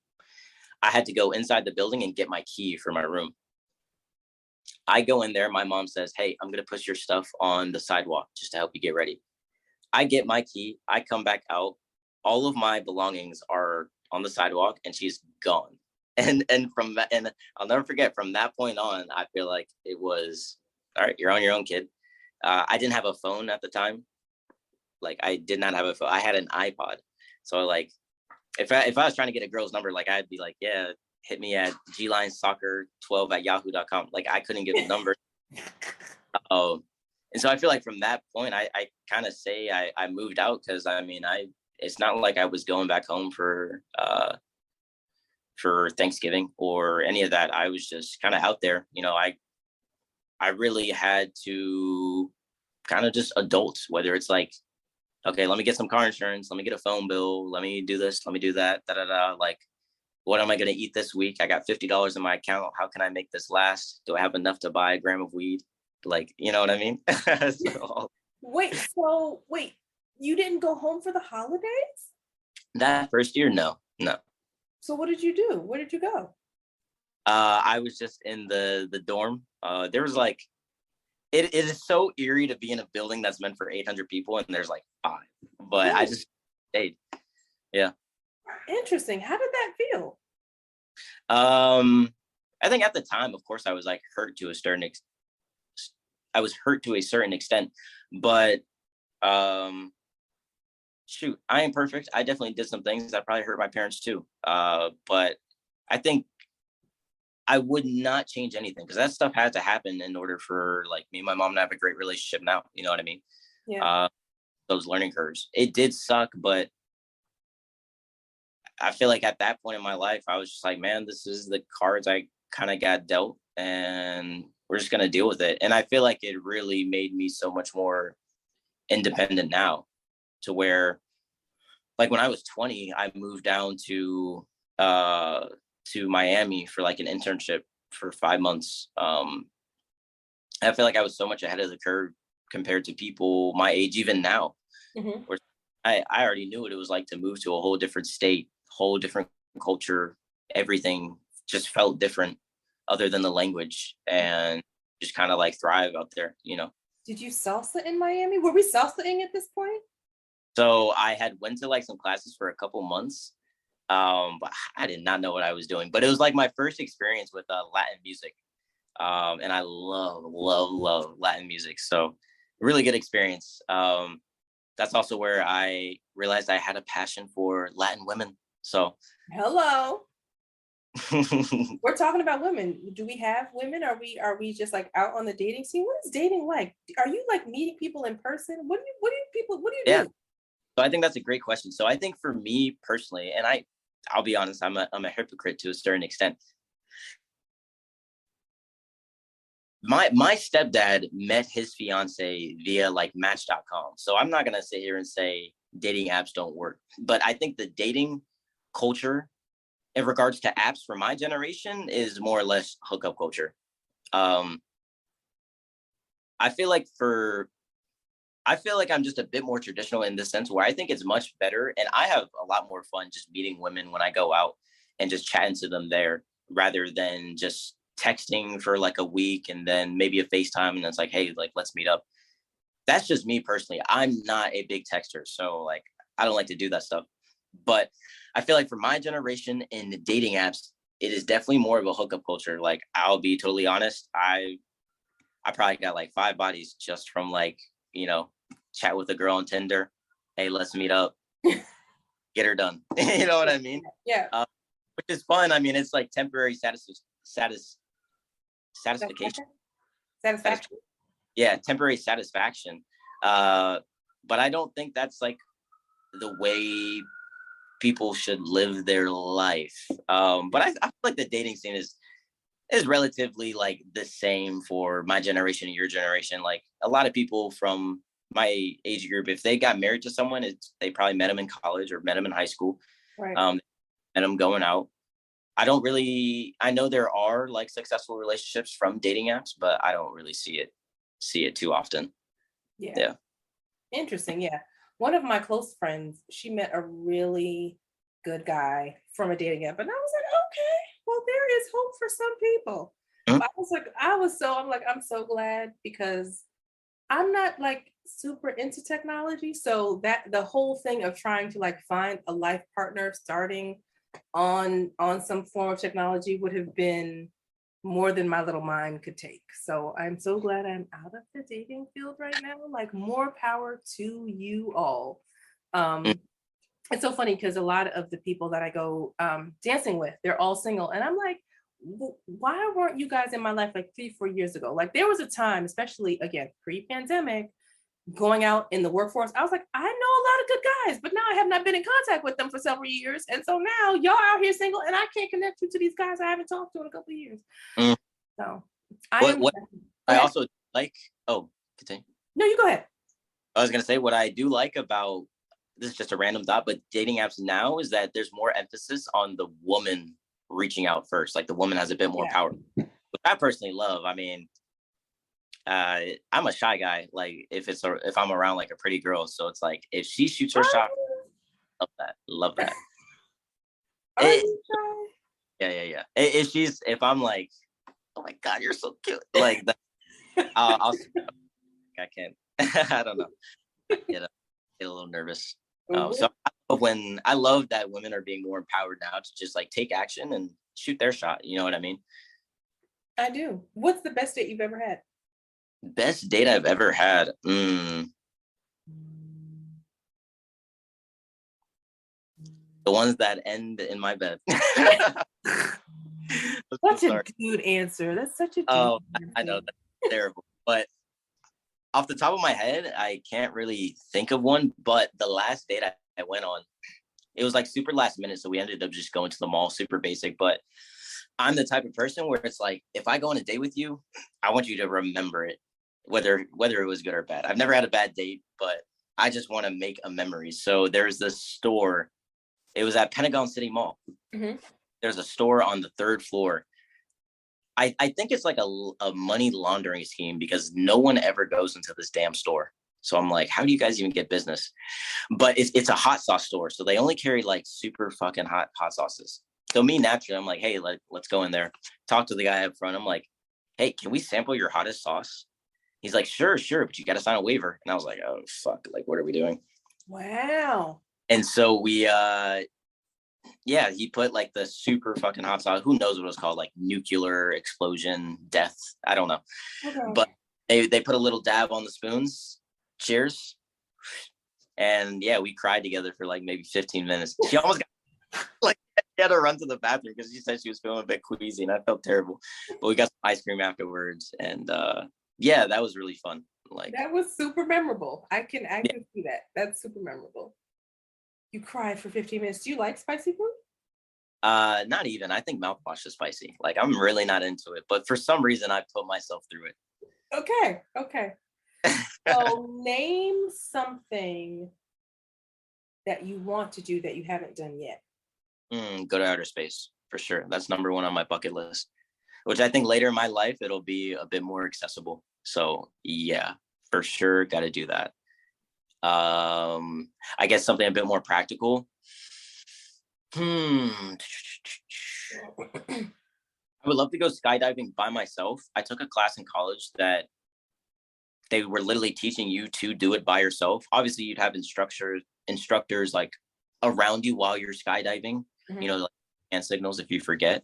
I had to go inside the building and get my key for my room. I go in there. My mom says, hey, I'm going to put your stuff on the sidewalk just to help you get ready. I get my key. I come back out. All of my belongings are on the sidewalk and she's gone. And from that, and I'll never forget, from that point on, I feel like it was, all right, you're on your own, kid. I didn't have a phone at the time. Like I did not have a phone. I had an iPod. So like, if I was trying to get a girl's number, like I'd be like, yeah, hit me atglinesoccer12@yahoo.com. Like I couldn't give a number. And so I feel like from that point, I kind of say I moved out because I mean, it's not like I was going back home for Thanksgiving or any of that. I was just kind of out there. I really had to kind of just adult, whether it's like, okay, let me get some car insurance, let me get a phone bill, let me do this, let me do that, like, what am I going to eat this week? I got $50 in my account. How can I make this last? Do I have enough to buy a gram of weed? Like, you know what I mean? Wait, you didn't go home for the holidays? That first year? No. So what did you do? Where did you go? I was just in the dorm. There was like, it is so eerie to be in a building that's meant for 800 people and there's like 5, but I just stayed. Yeah. Interesting. How did that feel? I think at the time, of course, I was like hurt to a certain extent, but shoot, I ain't perfect. I definitely did some things that probably hurt my parents too. But I think I would not change anything because that stuff had to happen in order for like me and my mom to have a great relationship now. You know what I mean? Yeah. Those learning curves. It did suck, but I feel like at that point in my life, I was just like, man, this is the cards I kind of got dealt and we're just going to deal with it. And I feel like it really made me so much more independent now to where like when I was 20, I moved down to Miami for like an internship for 5 months. I feel like I was so much ahead of the curve compared to people my age, even now. Mm-hmm. Where I already knew what it was like to move to a whole different state, whole different culture. Everything just felt different other than the language and just kind of like thrive out there, Did you salsa in Miami? Were we salsaing at this point? So I had went to like some classes for a couple months, but I did not know what I was doing. But it was like my first experience with Latin music, and I love Latin music. So really good experience. That's also where I realized I had a passion for Latin women. So hello. We're talking about women. Do we have women? Are we just like out on the dating scene? What is dating like? Are you like meeting people in person? What do you Yeah. do? So I think that's a great question. So I think for me personally, and I'll be honest, I'm a hypocrite to a certain extent. My stepdad met his fiance via like Match.com. So I'm not gonna sit here and say dating apps don't work, but I think the dating culture in regards to apps for my generation is more or less hookup culture. Um, I feel like I'm just a bit more traditional in the sense where I think it's much better, and I have a lot more fun just meeting women when I go out and just chatting to them there rather than just texting for like a week and then maybe a FaceTime and it's like, hey, like let's meet up. That's just me personally. I'm not a big texter, so like I don't like to do that stuff. But I feel like for my generation in the dating apps, it is definitely more of a hookup culture. Like I'll be totally honest, I probably got like 5 bodies just from like, chat with a girl on Tinder. Hey, let's meet up. Get her done. You know what I mean? Yeah. Which is fun. I mean, it's like temporary satisfaction. Satisfaction. Yeah, temporary satisfaction. But I don't think that's like the way people should live their life. But I feel like the dating scene is relatively like the same for my generation and your generation. Like a lot of people from my age group, if they got married to someone, they probably met them in college or met them in high school. Right. Met them going out. I know there are like successful relationships from dating apps, but I don't really see it too often. Yeah. Interesting. Yeah. One of my close friends, she met a really good guy from a dating app. And I was like, okay, well, there is hope for some people. Mm-hmm. I'm so glad because I'm not like super into technology. So that the whole thing of trying to like find a life partner starting on some form of technology would have been more than my little mind could take. So I'm so glad I'm out of the dating field right now. Like more power to you all. It's so funny because a lot of the people that I go dancing with, they're all single. And I'm like, why weren't you guys in my life like 3-4 years ago? Like there was a time, especially again, pre-pandemic, going out in the workforce, I was like, I know a lot of good guys, but now I have not been in contact with them for several years. And so now y'all out here single and I can't connect you to these guys I haven't talked to in a couple of years. So I also like, continue. No, you go ahead. I was going to say what I do like about, this is just a random thought, but dating apps now is that there's more emphasis on the woman reaching out first. Like the woman has a bit more power, which I personally love. I mean, I'm a shy guy. Like if I'm around like a pretty girl, so it's like if she shoots her shot, love that. Are you shy? Yeah. If I'm like, oh my god, you're so cute, like that, I'll I can't. I don't know. I get a little nervous. So I love that women are being more empowered now to just like take action and shoot their shot. You know what I mean? I do. What's the best date you've ever had? Best date I've ever had. The ones that end in my bed. Such a dude answer. That's such a dude answer. I know that's terrible. But off the top of my head, I can't really think of one. But the last date I went on, it was like super last minute. So we ended up just going to the mall, super basic. But I'm the type of person where it's like, if I go on a date with you, I want you to remember it, whether it was good or bad. I've never had a bad date, but I just want to make a memory. So there's this store. It was at Pentagon City Mall. Mm-hmm. There's a store on the 3rd floor. I think it's like a money laundering scheme because no one ever goes into this damn store. So I'm like, how do you guys even get business? But it's a hot sauce store. So they only carry like super fucking hot sauces. So me naturally, I'm like, hey, let's go in there. Talk to the guy up front. I'm like, hey, can we sample your hottest sauce? He's like, sure, but you got to sign a waiver. And I was like, oh, fuck, like, what are we doing? Wow. And so we, he put like the super fucking hot sauce. Who knows what it was called? Like nuclear explosion, death. I don't know. Okay. But they put a little dab on the spoons. Cheers. And yeah, we cried together for like maybe 15 minutes. She almost got like had to run to the bathroom because she said she was feeling a bit queasy, and I felt terrible. But we got some ice cream afterwards, and yeah, that was really fun. Like That was super memorable. I can see that. That's super memorable. You cried for 15 minutes. Do you like spicy food? not even. I think mouthwash is spicy. Like I'm really not into it, but for some reason I put myself through it. Okay. So name something that you want to do that you haven't done yet. Go to outer space for sure. That's number one on my bucket list, which I think later in my life it'll be a bit more accessible. So yeah, for sure, got to do that. I guess something a bit more practical. I would love to go skydiving by myself. I took a class in college that they were literally teaching you to do it by yourself. Obviously, you'd have instructors like around you while you're skydiving, you know, like hand signals if you forget.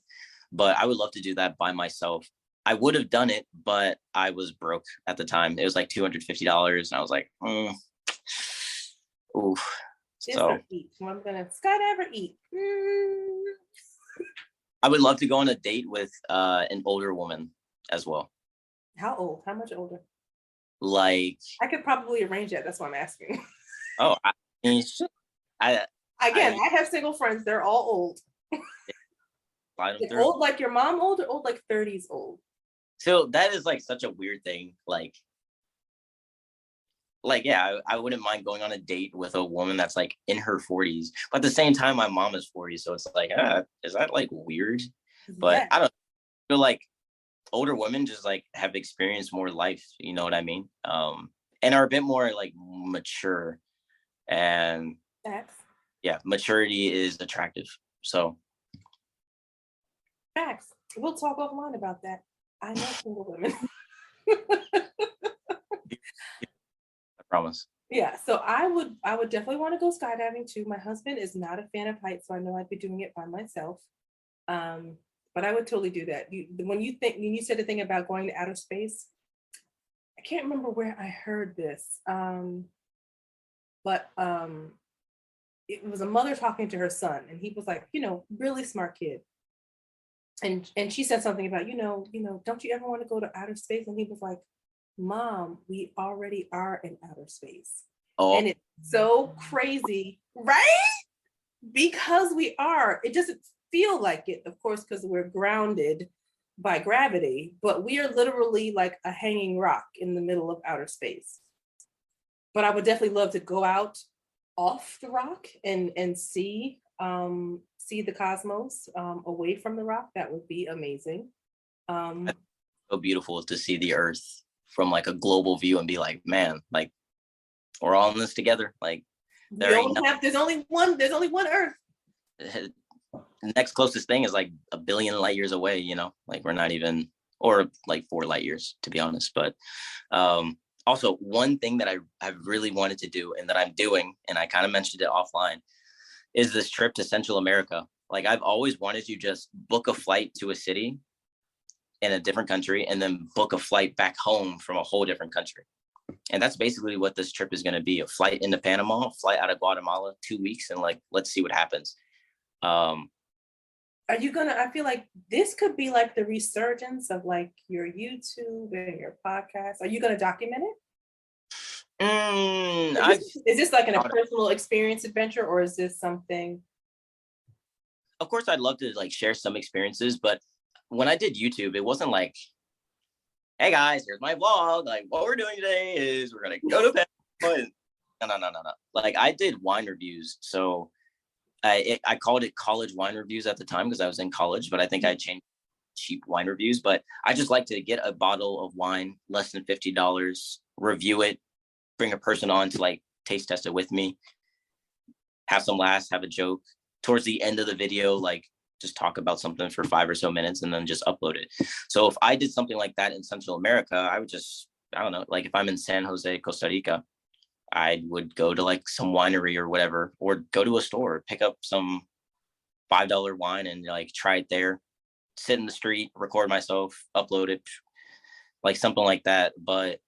But I would love to do that by myself. I would have done it, but I was broke at the time. It was like $250, and I was like, ooh. So Eat. So I'm gonna skydive or eat. I would love to go on a date with an older woman as well. How old? How much older? Like I could probably arrange that. That's why I'm asking. Oh, I mean, I have single friends. They're all old. Old like your mom old or old like 30s old? So that is like such a weird thing. Like yeah, I wouldn't mind going on a date with a woman that's like in her 40s. But at the same time, my mom is 40, so it's like, is that like weird? But I don't feel like older women just like have experienced more life, you know what I mean? And are a bit more like mature. And yeah, maturity is attractive. So facts. We'll talk offline about that. I know single women. I promise. Yeah, so I would definitely want to go skydiving too. My husband is not a fan of heights, so I know I'd be doing it by myself. But I would totally do that. When you said the thing about going to outer space, I can't remember where I heard this. But it was a mother talking to her son, and he was like, really smart kid. And she said something about, don't you ever want to go to outer space? And he was like, Mom, we already are in outer space. Oh. And it's so crazy, right? Because we are. It doesn't feel like it, of course, because we're grounded by gravity, but we are literally like a hanging rock in the middle of outer space. But I would definitely love to go out off the rock and see the cosmos away from the rock. That would be amazing. So beautiful to see the earth from like a global view and be like, man, like we're all in this together. Like there's only one earth. The next closest thing is like 1 billion light years away, like we're not even, or like 4 light years to be honest. But also one thing that I've really wanted to do and that I'm doing, and I kind of mentioned it offline, is this trip to Central America. Like I've always wanted to just book a flight to a city in a different country and then book a flight back home from a whole different country. And that's basically what this trip is going to be: a flight into Panama, a flight out of Guatemala, 2 weeks, and like, let's see what happens. Are you gonna, I feel like this could be like the resurgence of like your YouTube and your podcast. Are you gonna document it? Is this like a personal experience adventure, or is this something? Of course, I'd love to like share some experiences, but when I did YouTube, it wasn't like, hey guys, here's my vlog. Like what we're doing today is we're gonna go to bed. No. Like I did wine reviews, so I called it college wine reviews at the time because I was in college, but I think I changed cheap wine reviews. But I just like to get a bottle of wine, less than $50, review it, bring a person on to like taste test it with me, have some laughs, have a joke. Towards the end of the video, like just talk about something for 5 or so minutes and then just upload it. So if I did something like that in Central America, I would just, I don't know, like if I'm in San Jose, Costa Rica, I would go to like some winery or whatever, or go to a store, pick up some $5 wine and like try it there, sit in the street, record myself, upload it, like something like that. But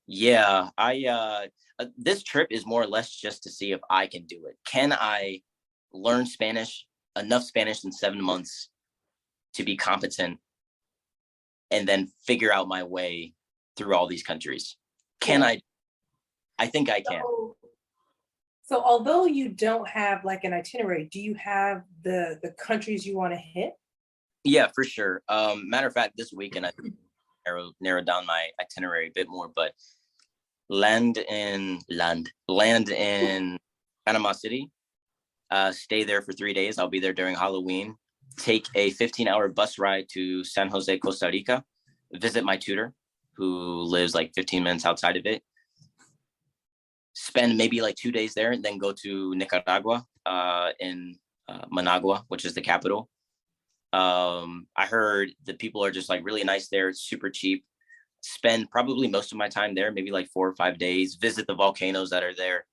yeah, this trip is more or less just to see if I can do it. Can I learn Spanish enough Spanish in 7 months to be competent and then figure out my way through all these countries. Can I think I can. So although you don't have like an itinerary, do you have the countries you want to hit? Yeah, for sure. Matter of fact, this weekend I narrowed down my itinerary a bit more, but land in Panama City, stay there for 3 days. I'll be there during Halloween. Take a 15-hour bus ride to San Jose, Costa Rica, visit my tutor who lives like 15 minutes outside of it. Spend maybe like 2 days there and then go to Nicaragua, in Managua, which is the capital. I heard the people are just like really nice there. It's super cheap. Spend probably most of my time there, maybe like 4 or 5 days, visit the volcanoes that are there,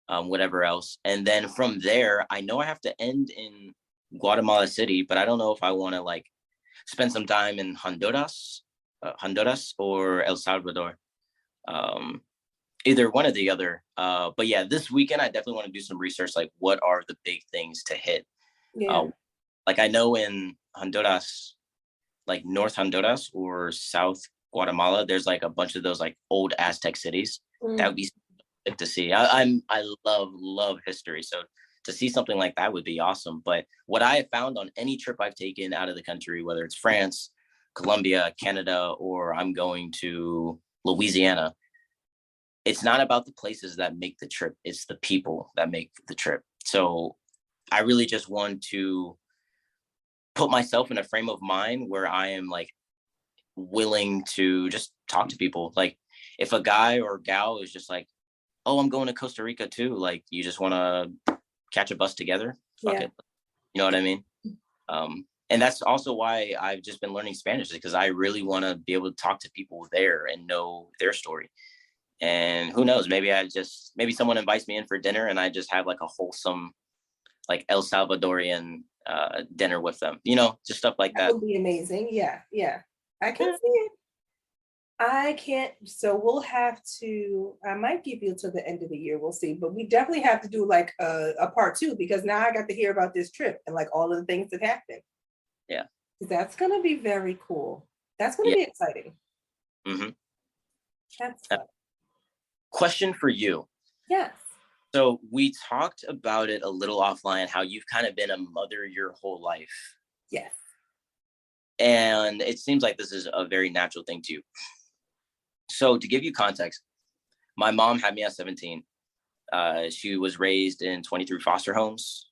whatever else. And then from there, I know I have to end in Guatemala City, but I don't know if I want to like spend some time in Honduras or El Salvador. Either one or the other. But yeah, this weekend, I definitely want to do some research, like what are the big things to hit? Yeah. Like I know in Honduras, like North Honduras or South Guatemala, there's like a bunch of those like old Aztec cities. That would be sick to see. I love history. So to see something like that would be awesome. But what I have found on any trip I've taken out of the country, whether it's France, Colombia, Canada, or I'm going to Louisiana, it's not about the places that make the trip. It's the people that make the trip. So I really just want to put myself in a frame of mind where I am like willing to just talk to people. Like if a guy or gal is just like, oh, I'm going to Costa Rica too. Like you just want to catch a bus together. Fuck it. You know what I mean? And that's also why I've just been learning Spanish, because I really want to be able to talk to people there and know their story. And who knows, maybe someone invites me in for dinner and I just have like a wholesome, like El Salvadorian dinner with them, just stuff like that. That would be amazing. Yeah. I can see it. I can't, so we'll have to, I might give you till the end of the year, we'll see, but we definitely have to do like a part 2, because now I got to hear about this trip and like all of the things that happened. Yeah. That's going to be very cool. That's going to be exciting. Mm-hmm. That's fun. Question for you. Yes. So we talked about it a little offline, how you've kind of been a mother your whole life. Yes. And it seems like this is a very natural thing to you. So to give you context, my mom had me at 17. She was raised in 23 foster homes.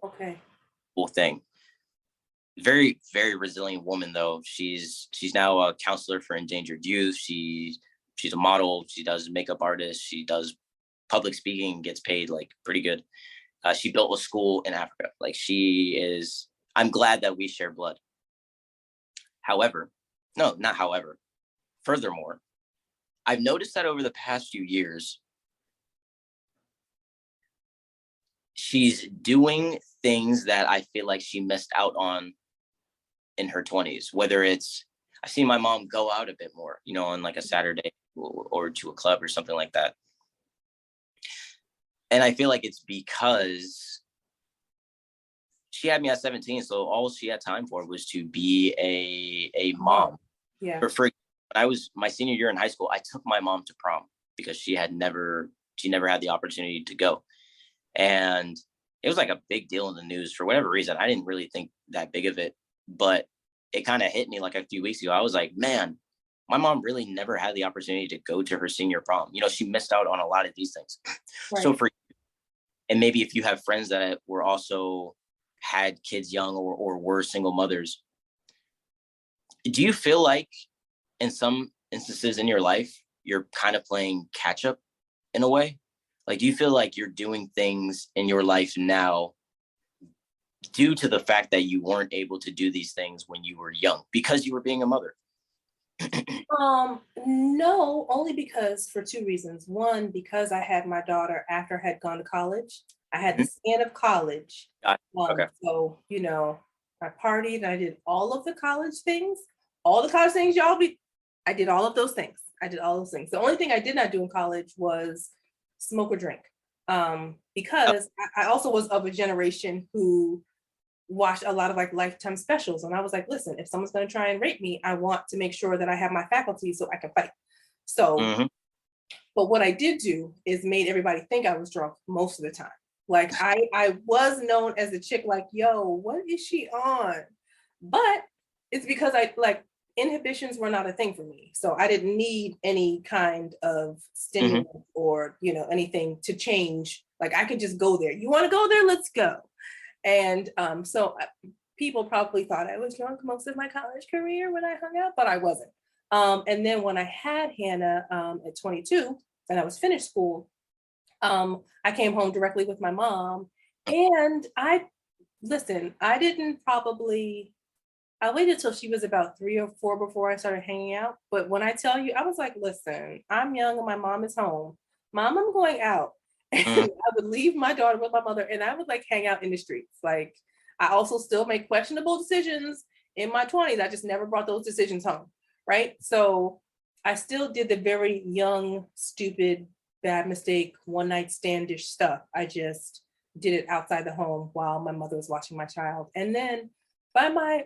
Okay. Whole thing. Very, very resilient woman, though. She's now a counselor for endangered youth. She's a model. She does makeup artist. She does public speaking, gets paid like pretty good. She built a school in Africa. Like she is, I'm glad that we share blood. However, no, not however. Furthermore, I've noticed that over the past few years, she's doing things that I feel like she missed out on in her 20s, whether it's, I see my mom go out a bit more, on like a Saturday or to a club or something like that. And I feel like it's because she had me at 17, so all she had time for was to be a mom. Yeah. For when I was my senior year in high school, I took my mom to prom because she never had the opportunity to go. And it was like a big deal in the news for whatever reason. I didn't really think that big of it, but it kind of hit me like a few weeks ago. I was like, man, my mom really never had the opportunity to go to her senior prom. She missed out on a lot of these things. Right. So for you, and maybe if you have friends that were also had kids young or were single mothers, do you feel like in some instances in your life, you're kind of playing catch up in a way? Like, do you feel like you're doing things in your life now due to the fact that you weren't able to do these things when you were young because you were being a mother? No, only because for 2 reasons. One, because I had my daughter after I had gone to college. I had the span of college. Okay. So, I partied and I did all of the college things. All the college things I did all of those things. The only thing I did not do in college was smoke or drink. Because I also was of a generation who watched a lot of like Lifetime specials. And I was like, listen, if someone's going to try and rape me, I want to make sure that I have my faculties so I can fight. So, but what I did do is made everybody think I was drunk most of the time. Like I was known as the chick, like, yo, what is she on? But it's because I like inhibitions were not a thing for me. So I didn't need any kind of stimulant or, you know, anything to change. Like I could just go there. You want to go there? Let's go. And so people probably thought I was drunk most of my college career when I hung out, but I wasn't. And then when I had Hannah at 22 and I was finished school, I came home directly with my mom. And I waited till she was about 3 or 4 before I started hanging out. But when I tell you, I was like, listen, I'm young and my mom is home. Mom, I'm going out. And I would leave my daughter with my mother and I would like hang out in the streets. Like I also still make questionable decisions in my 20s. I just never brought those decisions home. Right. So I still did the very young, stupid, bad mistake, one night standish stuff. I just did it outside the home while my mother was watching my child. And then by my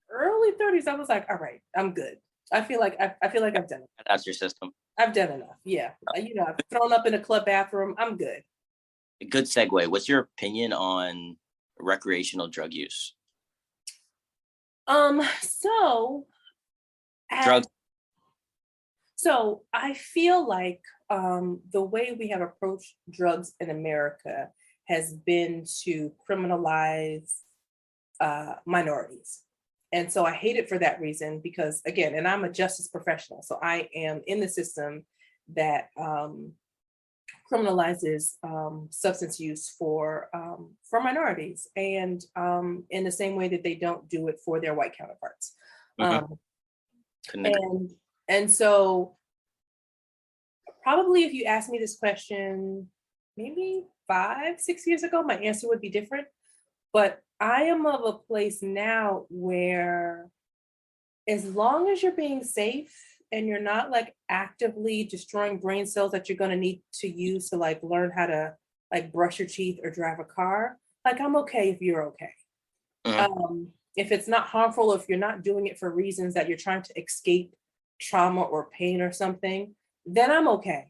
early 30s, I was like, all right, I'm good. I feel like I've done it. That's your system. I've done enough. Yeah. You know, I've thrown up in a club bathroom. I'm good. A good segue. What's your opinion on recreational drug use? So Drugs. So I feel like the way we have approached drugs in America has been to criminalize minorities. And so I hate it for that reason, because again, and I'm a justice professional, so I am in the system that criminalizes substance use for minorities, and in the same way that they don't do it for their white counterparts. And so probably if you asked me this question maybe 5-6 years ago, my answer would be different. But I am of a place now where as long as you're being safe and you're not like actively destroying brain cells that you're going to need to use to like learn how to like brush your teeth or drive a car, like I'm okay if you're okay. If it's not harmful, if you're not doing it for reasons that you're trying to escape trauma or pain or something, then I'm okay.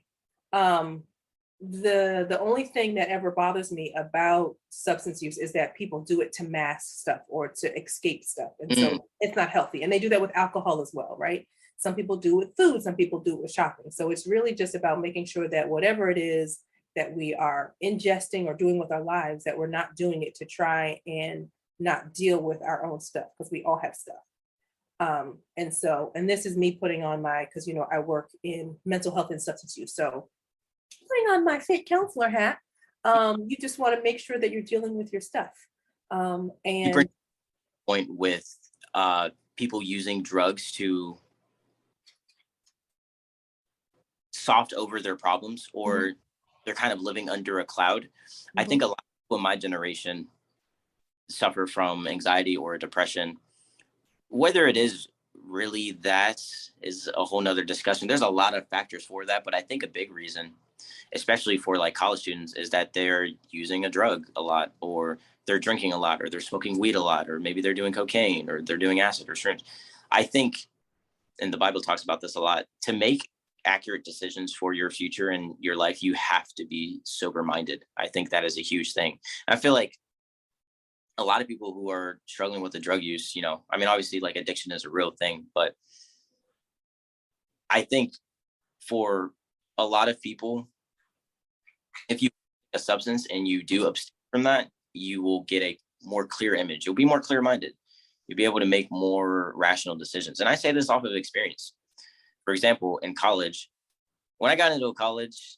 The only thing that ever bothers me about substance use is that people do it to mask stuff or to escape stuff. And so it's not healthy. And they do that with alcohol as well, right? Some people do it with food, some people do it with shopping. So it's really just about making sure that whatever it is that we are ingesting or doing with our lives, that we're not doing it to try and not deal with our own stuff, because we all have stuff. And this is me putting on because, you know, I work in mental health and substance use. So putting on my fit counselor hat, you just want to make sure that you're dealing with your stuff. And you bring a point with people using drugs to soft over their problems, or they're kind of living under a cloud. I think a lot of people in my generation suffer from anxiety or depression. Whether it is really that is a whole nother discussion. There's a lot of factors for that, but I think a big reason, especially for like college students, is that they're using a drug a lot, or they're drinking a lot, or they're smoking weed a lot, or maybe they're doing cocaine, or they're doing acid or shrooms. I think, and the Bible talks about this a lot, to make accurate decisions for your future and your life, you have to be sober-minded. I think that is a huge thing. I feel like a lot of people who are struggling with the drug use, you know, I mean, obviously like addiction is a real thing, but I think for a lot of people, if you take a substance and you do abstain from that, you will get a more clear image. You'll be more clear-minded. You'll be able to make more rational decisions. And I say this off of experience. For example, in college, when I got into college,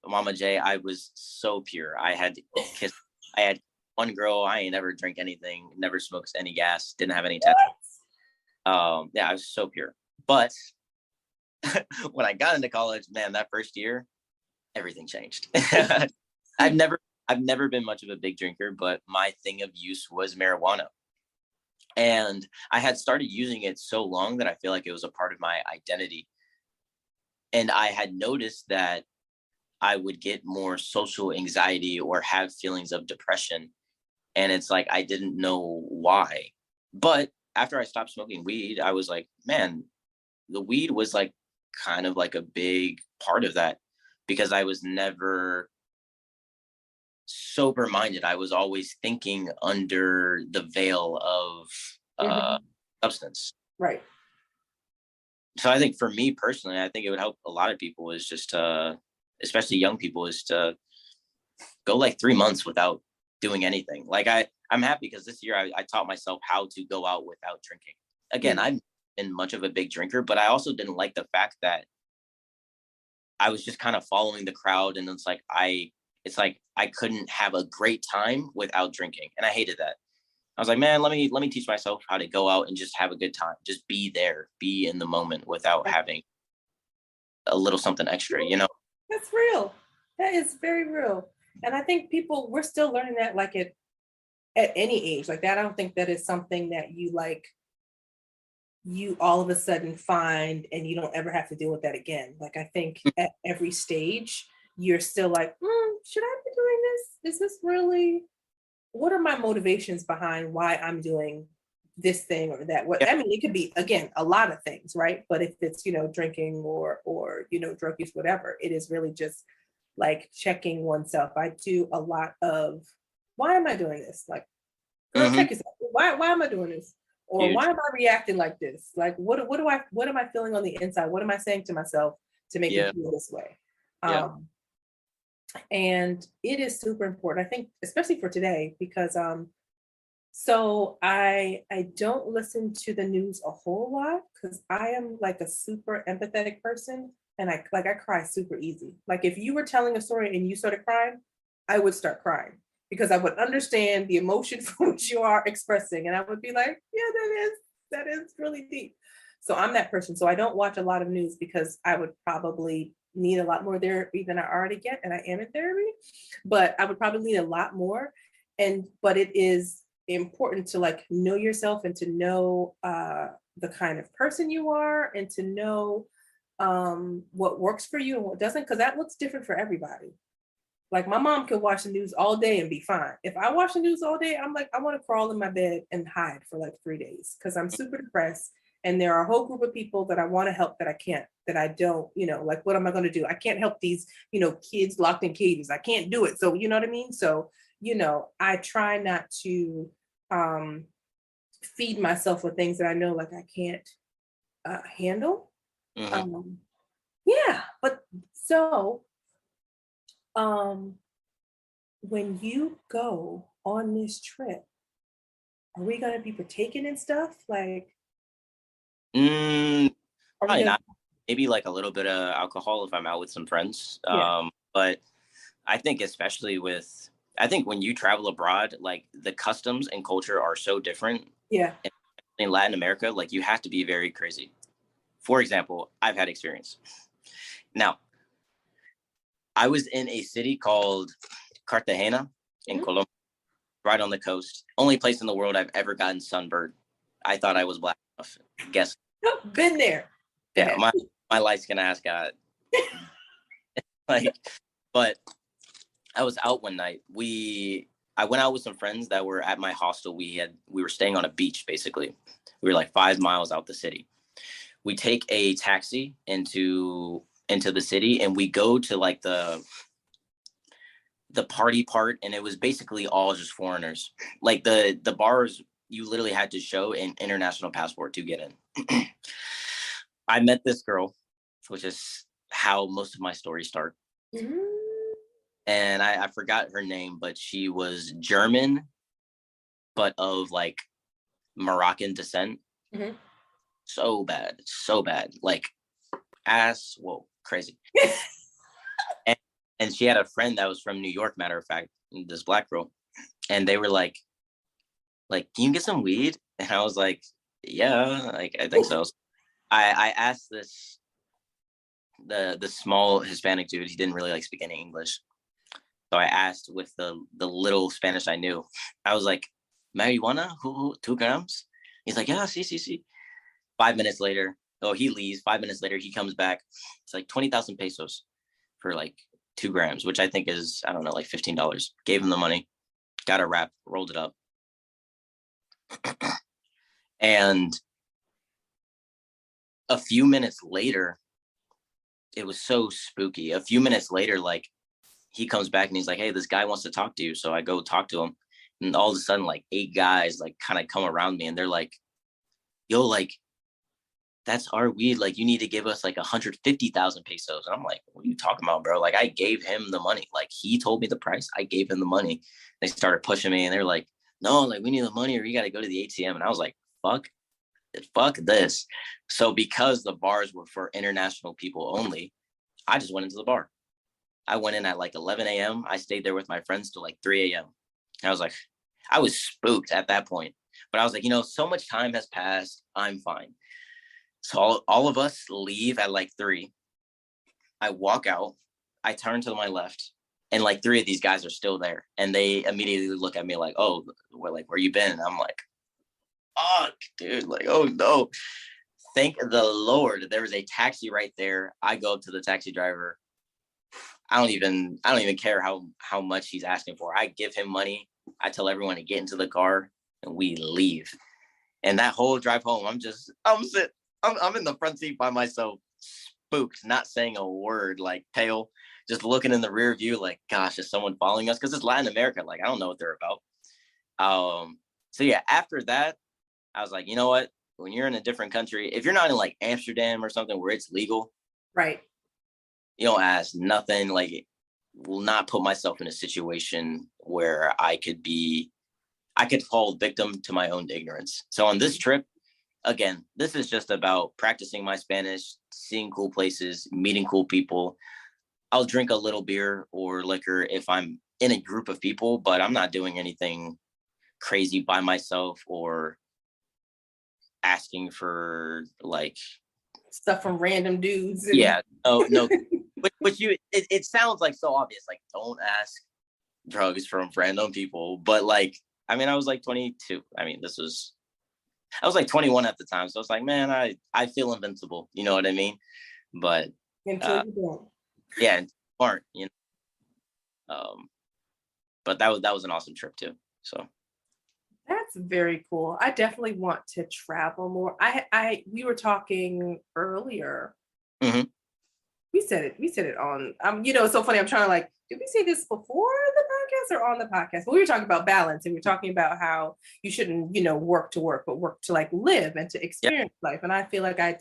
Mama J, I was so pure. I had one girl. I ain't never drank anything, never smoked any gas, didn't have any tattoos. Yeah, I was so pure. But when I got into college, man, that first year, everything changed. I've never been much of a big drinker, but my thing of use was marijuana. And I had started using it so long that I feel like it was a part of my identity. And I had noticed that I would get more social anxiety or have feelings of depression. And it's like, I didn't know why. But after I stopped smoking weed, I was like, man, the weed was like kind of like a big part of that, because I was never sober minded. I was always thinking under the veil of substance. Right. So I think for me personally, I think it would help a lot of people is just especially young people, is to go like 3 months without doing anything. Like I'm happy because this year I taught myself how to go out without drinking. Again, I've been much of a big drinker, but I also didn't like the fact that I was just kind of following the crowd, and it's like I couldn't have a great time without drinking, and I hated that. I was like, man, let me teach myself how to go out and just have a good time, just be there, be in the moment without having a little something extra, you know? That's real. That is very real. And I think we're still learning that, like at any age like that. I don't think that is something that you all of a sudden find and you don't ever have to deal with that again. Like, I think at every stage, you're still like, should I be doing this? Is this really, what are my motivations behind why I'm doing this thing or that? I mean, it could be, again, a lot of things, right? But if it's, drinking or drug use, whatever, it is really just like checking oneself. I do a lot of, why am I doing this? Like, girl, check yourself. Why am I doing this? Or Huge. Why am I reacting like this? Like, what am I feeling on the inside? What am I saying to myself to make me feel this way? And it is super important, I think, especially for today, because so I don't listen to the news a whole lot because I am like a super empathetic person, and I cry super easy. Like, if you were telling a story and you started crying, I would start crying because I would understand the emotion for which you are expressing, and I would be like, yeah, that is really deep. So I'm that person. So I don't watch a lot of news because I would probably need a lot more therapy than I already get, and I am in therapy, but I would probably need a lot more. But it is important to like know yourself and to know the kind of person you are, and to know what works for you and what doesn't, because that looks different for everybody. Like, my mom could watch the news all day and be fine. If I watch the news all day, I'm like, I want to crawl in my bed and hide for like 3 days because I'm super depressed. And there are a whole group of people that I want to help that I can't, that I don't, like, what am I going to do? I can't help these, kids locked in cages. I can't do it. So, you know what I mean? So, I try not to feed myself with things that I know, like, I can't handle. But so when you go on this trip, are we going to be partaking in stuff? Like, probably not. Maybe like a little bit of alcohol if I'm out with some friends. But I think especially when you travel abroad, like, the customs and culture are so different. Yeah. In Latin America, like, you have to be very crazy. For example, I've had experience. Now, I was in a city called Cartagena in Colombia, right on the coast. Only place in the world I've ever gotten sunburned. I thought I was black enough. Guess. Been there. Yeah, my light skin ass got like, but I was out one night. I went out with some friends that were at my hostel. We were staying on a beach, basically. We were like 5 miles out the city. We take a taxi into the city, and we go to like the party part, and it was basically all just foreigners. Like, the bars, you literally had to show an international passport to get in. I met this girl, which is how most of my stories start. And I forgot her name, but she was German, but of like Moroccan descent. So bad, like, ass, whoa, crazy. and she had a friend that was from New York, matter of fact, this black girl, and they were like, can you get some weed? And I was like, yeah, like, I think so. I asked the small Hispanic dude. He didn't really like speak any English, so I asked with the little Spanish I knew. I was like, marijuana, 2 grams? He's like, yeah, sí. 5 minutes later, he leaves. 5 minutes later, he comes back. It's like 20,000 pesos for like 2 grams, which I think is, I don't know, like $15. Gave him the money. got a wrap, rolled it up. And a few minutes later, it was so spooky. A few minutes later, like, he comes back and he's like, hey, this guy wants to talk to you. So I go talk to him. And all of a sudden, like 8 guys like kind of come around me and they're like, yo, like, that's our weed. Like, you need to give us like 150,000 pesos. And I'm like, what are you talking about, bro? Like, I gave him the money. Like, he told me the price. I gave him the money. They started pushing me and they're like, no, like, we need the money or you got to go to the ATM. And I was like, fuck this. So because the bars were for international people only, I just went into the bar. I went in at like 11 a.m. I stayed there with my friends till like 3 a.m. I was like, I was spooked at that point. But I was like, so much time has passed. I'm fine. So all of us leave at like 3. I walk out. I turn to my left. And like 3 of these guys are still there. And they immediately look at me like, oh, where you been? And I'm like, fuck, dude. Like, oh, no. Thank the Lord there was a taxi right there. I go up to the taxi driver. I don't even care how much he's asking for. I give him money. I tell everyone to get into the car and we leave. And that whole drive home, I'm in the front seat by myself, spooked, not saying a word, like pale, just looking in the rear view, like, gosh, is someone following us? Because it's Latin America. Like, I don't know what they're about. So yeah, after that, I was like, you know what? When you're in a different country, if you're not in like Amsterdam or something where it's legal, right? You don't ask nothing. Like, will not put myself in a situation where I could fall victim to my own ignorance. So on this trip, again, this is just about practicing my Spanish, seeing cool places, meeting cool people. I'll drink a little beer or liquor if I'm in a group of people, but I'm not doing anything crazy by myself or asking for like stuff from random dudes. Yeah, no. But it sounds like so obvious. Like, don't ask drugs from random people. But like, I mean, I was like 22. I mean, I was like 21 at the time. So it's like, man, I feel invincible. You know what I mean? But until you don't. Yeah, aren't, but that was an awesome trip too. So that's very cool. I definitely want to travel more. We were talking earlier. Mm-hmm. We said it on, it's so funny. I'm trying to like, did we say this before the podcast or on the podcast? But we were talking about balance and we were talking about how you shouldn't, work to work, but work to like live and to experience life. And I feel like I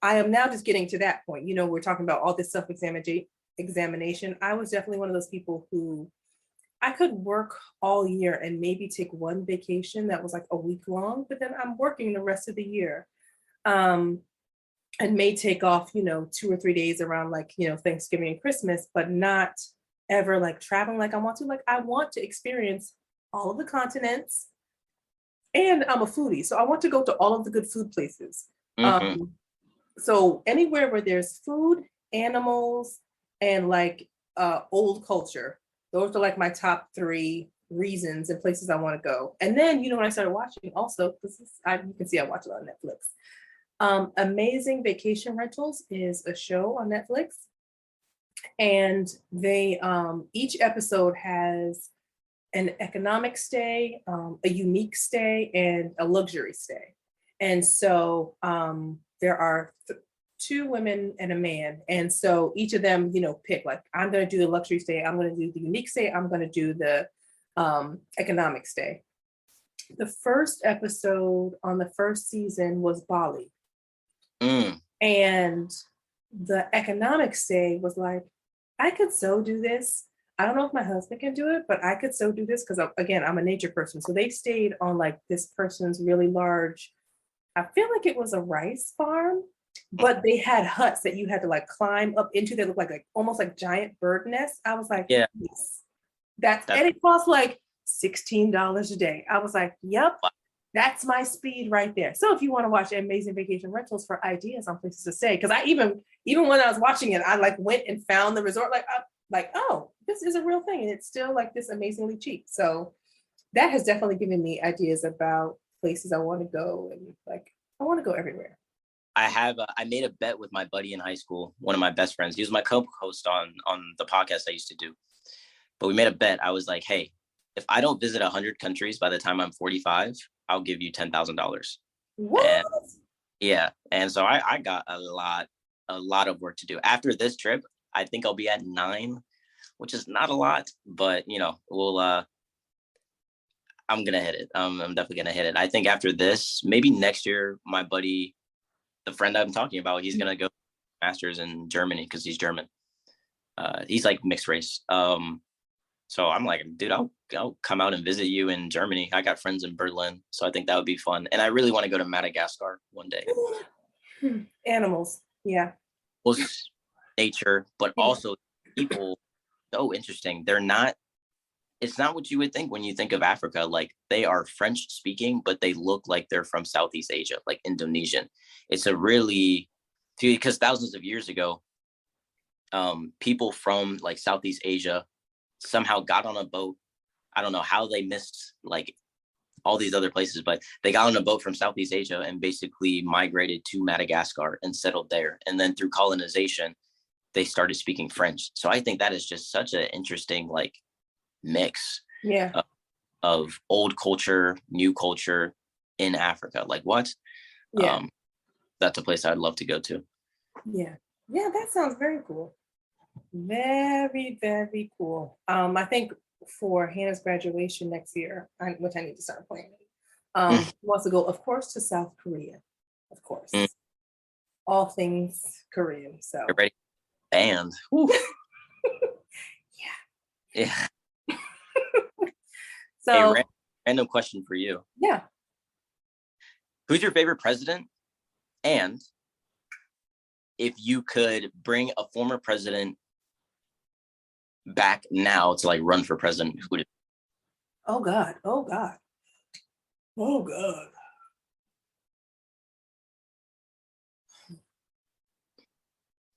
am now just getting to that point. We're talking about all this self-examination. I was definitely one of those people who I could work all year and maybe take one vacation that was like a week long, but then I'm working the rest of the year. And may take off, 2 or 3 days around like, Thanksgiving and Christmas, but not ever like traveling like I want to. Like, I want to experience all of the continents, and I'm a foodie. So I want to go to all of the good food places. Mm-hmm. So anywhere where there's food, animals, and like old culture, those are like my top 3 reasons and places I want to go. And then, when I started watching also, you can see I watch a lot of Netflix. Amazing Vacation Rentals is a show on Netflix, and they each episode has an economic stay, a unique stay, and a luxury stay. And so there are 2 women and a man, and so each of them pick like, I'm going to do the luxury stay, I'm going to do the unique stay, I'm going to do the economic stay. The first episode on the first season was Bali. And the economic stay was like, I could so do this. I don't know if my husband can do it, but I could so do this because, again, I'm a nature person. So they stayed on like this person's really large, I feel like it was a rice farm, but they had huts that you had to like climb up into that looked like almost like giant bird nests. I was like, yeah, yes. And it cost like $16 a day. I was like, yep. That's my speed right there. So if you want to watch Amazing Vacation Rentals for ideas on places to stay, because I even when I was watching it, I like went and found the resort, oh, this is a real thing, and it's still like this amazingly cheap. So that has definitely given me ideas about places I want to go, and like I want to go everywhere. I made a bet with my buddy in high school, one of my best friends. He was my co-host on the podcast I used to do. But we made a bet. I was like, hey, if I don't visit 100 countries by the time I'm 45, I'll give you $10,000. What? And yeah, and so I got a lot of work to do. After this trip, I think I'll be at 9, which is not a lot, but we'll I'm gonna hit it. I'm definitely gonna hit it. I think after this, maybe next year, my buddy, the friend I'm talking about, he's gonna go masters in Germany because he's German. He's like mixed race. So I'm like, dude, I'll come out and visit you in Germany. I got friends in Berlin, so I think that would be fun. And I really want to go to Madagascar one day. Animals, yeah. Well, nature, but also people. So interesting. It's not what you would think when you think of Africa. Like, they are French speaking, but they look like they're from Southeast Asia, like Indonesian. It's a really, because thousands of years ago, people from like Southeast Asia somehow got on a boat. I don't know how they missed like all these other places, but they got on a boat from Southeast Asia and basically migrated to Madagascar and settled there. And then through colonization, they started speaking French. So I think that is just such an interesting like mix of old culture, new culture in Africa. Like, what? Yeah. That's a place I'd love to go to. Yeah, that sounds very cool. Very, very cool. I think for Hannah's graduation next year, which I need to start planning, wants to go, of course, to South Korea. Of course. All things Korean. So you're ready? Band. Yeah. So random question for you. Yeah. Who's your favorite president? And if you could bring a former president back now to like run for president, who would it be? Oh God.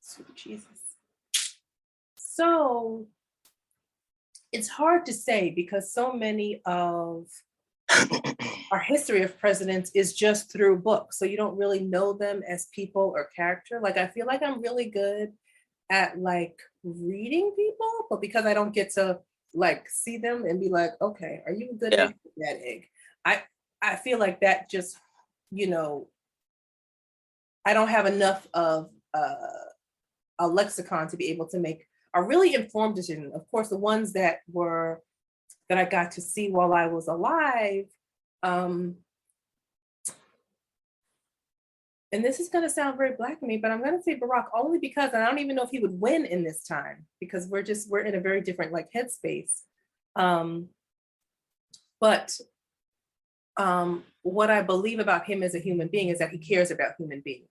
Sweet Jesus. So it's hard to say because so many of our history of presidents is just through books. So you don't really know them as people or character. Like, I feel like I'm really good at like reading people, but because I don't get to like see them and be like, okay, are you a good egg or bad egg? I feel like that just, I don't have enough of a lexicon to be able to make a really informed decision. Of course, the ones that I got to see while I was alive, and this is going to sound very Black to me, but I'm going to say Barack only because I don't even know if he would win in this time because we're in a very different like headspace. But what I believe about him as a human being is that he cares about human beings.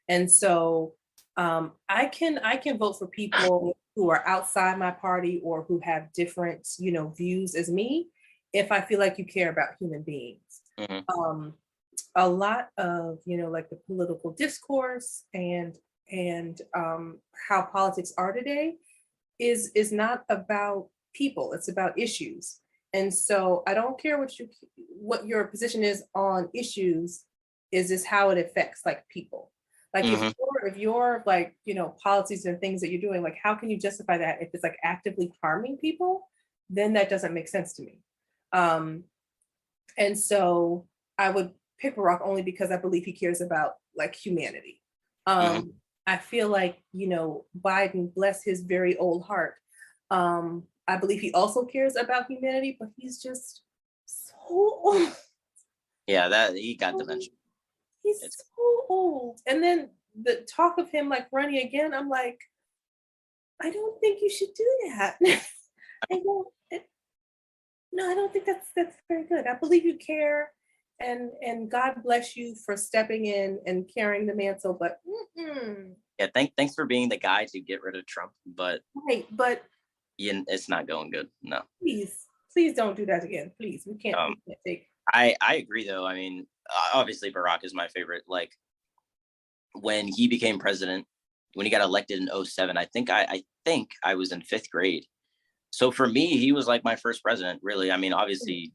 And so I can vote for people who are outside my party or who have different, views as me, if I feel like you care about human beings. Mm-hmm. A lot of, like the political discourse and how politics are today is not about people, it's about issues. And so I don't care what your position is on issues, is this how it affects like people. Like if you're like, policies and things that you're doing, like how can you justify that if it's like actively harming people? Then that doesn't make sense to me. And so I would pick Barack only because I believe he cares about like humanity. I feel like, Biden, bless his very old heart. I believe he also cares about humanity, but he's just so old. Yeah, that he got dementia. He's so old. And then the talk of him like running again, I'm like, I don't think you should do that. I don't think that's very good. I believe you care, and God bless you for stepping in and carrying the mantle. But yeah, thanks for being the guy to get rid of Trump. But yeah, it's not going good. No. Please don't do that again. Please, we can't take. I agree though. I mean, obviously Barack is my favorite. Like when he became president, when he got elected in 2007, I think I was in 5th grade. So for me, he was like my first president, really. I mean, obviously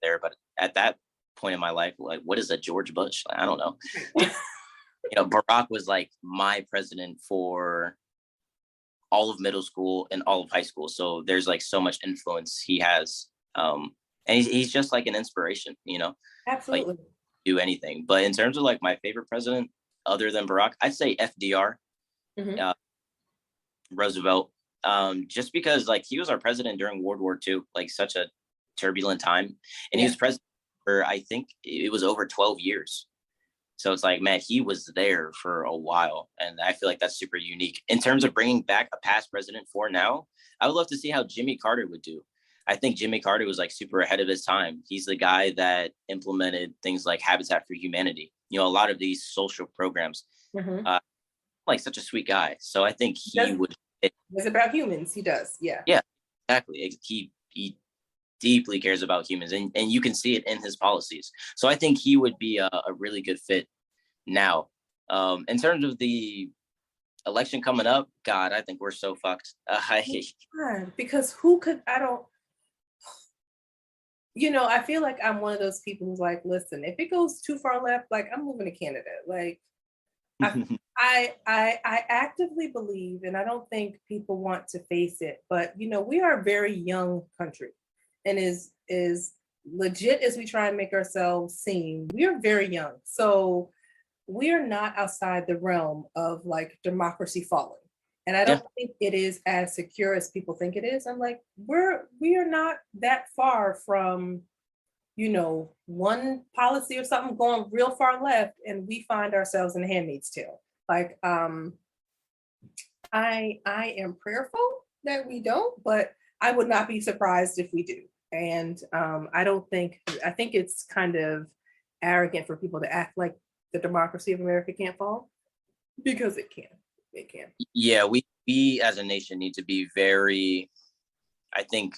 there, but at that point in my life, like, what is a George Bush? I don't know. Barack was like my president for all of middle school and all of high school. So there's like so much influence he has And he's just like an inspiration, you know, like Absolutely. do anything. But in terms of like my favorite president other than Barack, I'd say FDR, Mhm. Roosevelt, just because like he was our president during World War II, like such a turbulent time, and he Yeah. was president for, I think it was over 12 years. So it's like, man, he was there for a while, and I feel like that's super unique. In terms of bringing back a past president for now, I would love to see how Jimmy Carter would do. I think Jimmy Carter was like super ahead of his time. He's the guy that implemented things like Habitat for Humanity, you know, a lot of these social programs. Mhm. Like such a sweet guy. So I think he Does- would. It's about humans. He does. Yeah. Yeah, exactly. He deeply cares about humans, and you can see it in his policies. So I think he would be a really good fit now. In terms of the election coming up, God, I think we're so fucked. God, because who could, I don't, you know, I feel like I'm one of those people who's like, listen, if it goes too far left, like I'm moving to Canada. Like I actively believe, and I don't think people want to face it, but you know, we are a very young country, and is legit as we try and make ourselves seem, we are very young. So we are not outside the realm of like democracy falling. And I Yeah. don't think it is as secure as people think it is. I'm like, we are not that far from, you know, one policy or something going real far left, and we find ourselves in a handmaid's tale. Like, I am prayerful that we don't, but I would not be surprised if we do. And I think it's kind of arrogant for people to act like the democracy of America can't fall, because it can. It can. Yeah, we as a nation need to be very, I think,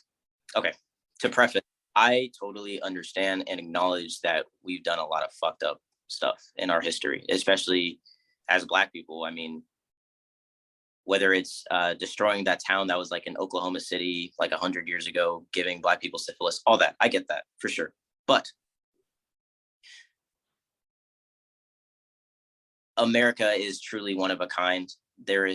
okay, to preface, I totally understand and acknowledge that we've done a lot of fucked up stuff in our history, especially as Black people. I mean, whether it's destroying that town that was like in Oklahoma City like 100 years ago, giving Black people syphilis, all that, I get that for sure. But America is truly one of a kind. There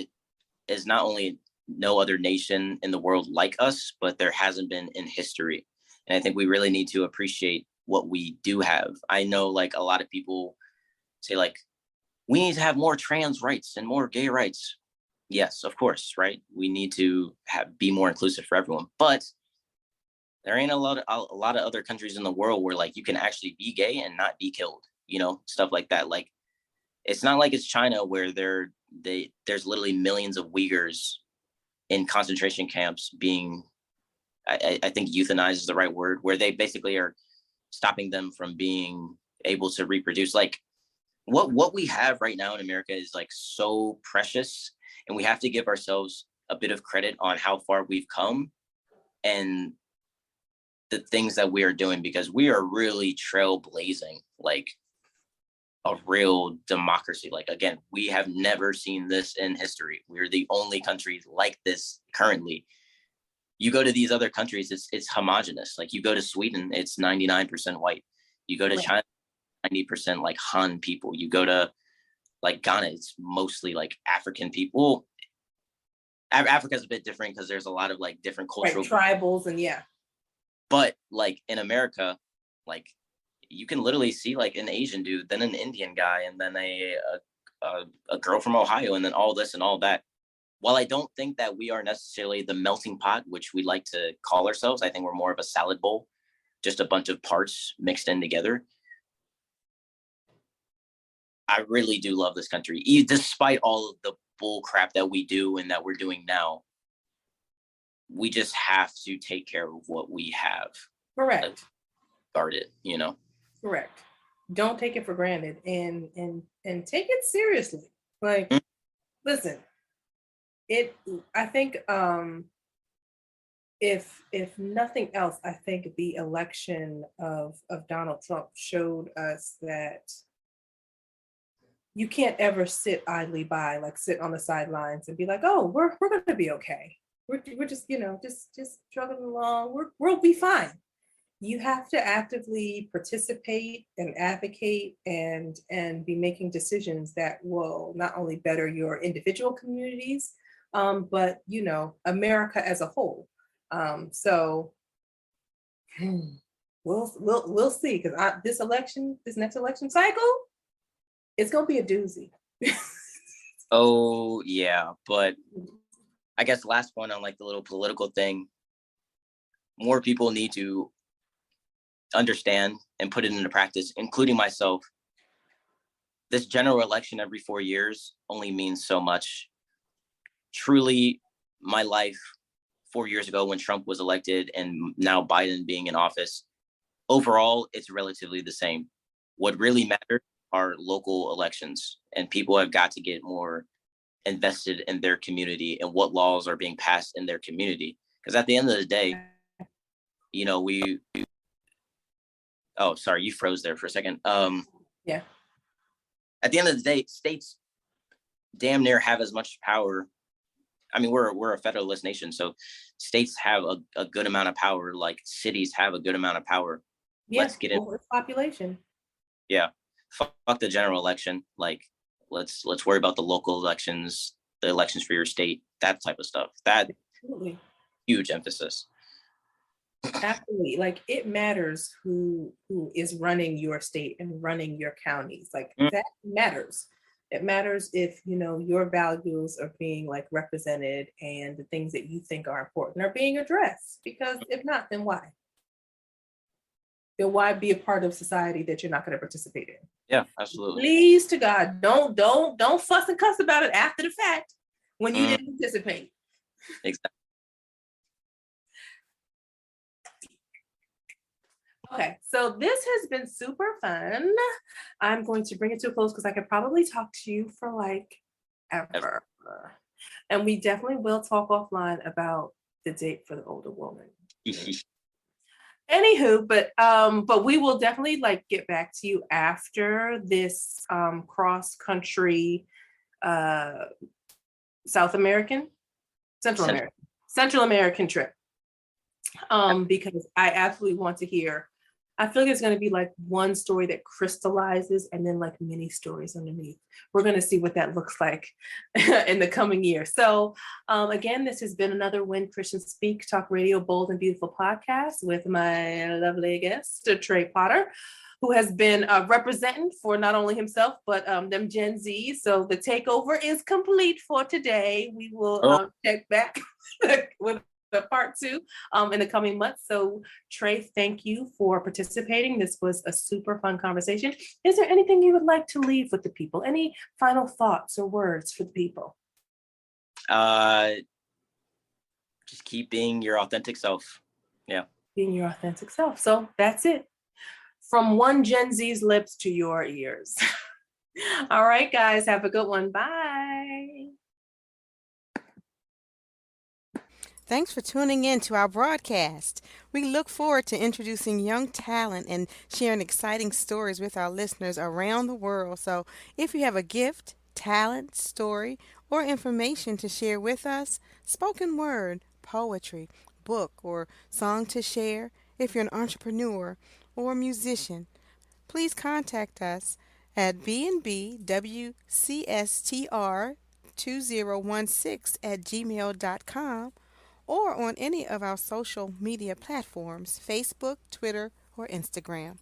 is not only no other nation in the world like us, but there hasn't been in history. And I think we really need to appreciate what we do have. I know like a lot of people say like, we need to have more trans rights and more gay rights. Yes, of course, right? We need to be more inclusive for everyone. But there ain't a lot of other countries in the world where like you can actually be gay and not be killed, you know, stuff like that. Like it's not like it's China where there's literally millions of Uyghurs in concentration camps being, I think euthanized is the right word, where they basically are stopping them from being able to reproduce. Like what we have right now in America is like so precious, and we have to give ourselves a bit of credit on how far we've come and the things that we are doing, because we are really trailblazing like a real democracy. Like again, we have never seen this in history. We're the only country like this currently. You go to these other countries, it's homogenous. Like you go to Sweden, it's 99% white. You go to Right. China, 90% like Han people. You go to like Ghana, it's mostly like African people. Africa's a bit different because there's a lot of like different cultural, right, tribals, and yeah. but like in America, like you can literally see like an Asian dude, then an Indian guy, and then a girl from Ohio, and then all this and all that. While I don't think that we are necessarily the melting pot, which we like to call ourselves, I think we're more of a salad bowl, just a bunch of parts mixed in together. I really do love this country, despite all of the bull crap that we do and that we're doing now. We just have to take care of what we have. Correct. Like, guard it, you know. Correct. Don't take it for granted, and take it seriously. Like, listen, I think if nothing else, I think the election of Donald Trump showed us that you can't ever sit idly by, like sit on the sidelines and be like, oh, we're gonna be okay. We're just, you know, just struggling along. We'll be fine. You have to actively participate and advocate and be making decisions that will not only better your individual communities, but you know, America as a whole. So We'll see, because this next election cycle, it's gonna be a doozy. Oh yeah, but I guess last point on like the little political thing, more people need to understand and put it into practice, including myself. This general election every 4 years only means so much. Truly, my life 4 years ago when Trump was elected and now Biden being in office, overall, it's relatively the same. What really matters are local elections, and people have got to get more invested in their community and what laws are being passed in their community. Because at the end of the day, we oh, sorry, you froze there for a second. Yeah. At the end of the day, states damn near have as much power. I mean, we're a federalist nation, so states have a good amount of power, like cities have a good amount of power. Yeah, Let's get in. population. Yeah. Fuck the general election. Like, let's worry about the local elections, the elections for your state, that type of stuff. That Absolutely. huge emphasis. Absolutely. Like, it matters who is running your state and running your counties. Like, that matters. It matters if, your values are being like represented and the things that you think are important are being addressed. Because if not, then why? Then why be a part of society that you're not going to participate in? Yeah, absolutely. Please to God, don't fuss and cuss about it after the fact when you didn't participate. Exactly. Okay, so this has been super fun. I'm going to bring it to a close because I could probably talk to you for like ever. And we definitely will talk offline about the date for the older woman. Anywho, but we will definitely like get back to you after this cross country Central American trip. Because I absolutely want to hear. I feel like it's going to be like one story that crystallizes and then like many stories underneath. We're going to see what that looks like in the coming year. So again, this has been another When Christians Speak Talk Radio Bold and Beautiful podcast with my lovely guest, Trey Potter, who has been representing for not only himself, but them Gen Z. So the takeover is complete for today. We will check back with the part 2 in the coming months. So Trey, thank you for participating. This was a super fun conversation. Is there anything you would like to leave with the people? Any final thoughts or words for the people? Just keep being your authentic self. Yeah. Being your authentic self. So that's it. From one Gen Z's lips to your ears. All right, guys, have a good one. Bye. Thanks for tuning in to our broadcast. We look forward to introducing young talent and sharing exciting stories with our listeners around the world. So if you have a gift, talent, story, or information to share with us, spoken word, poetry, book, or song to share, if you're an entrepreneur or a musician, please contact us at bnbwcstr2016@gmail.com or on any of our social media platforms, Facebook, Twitter, or Instagram.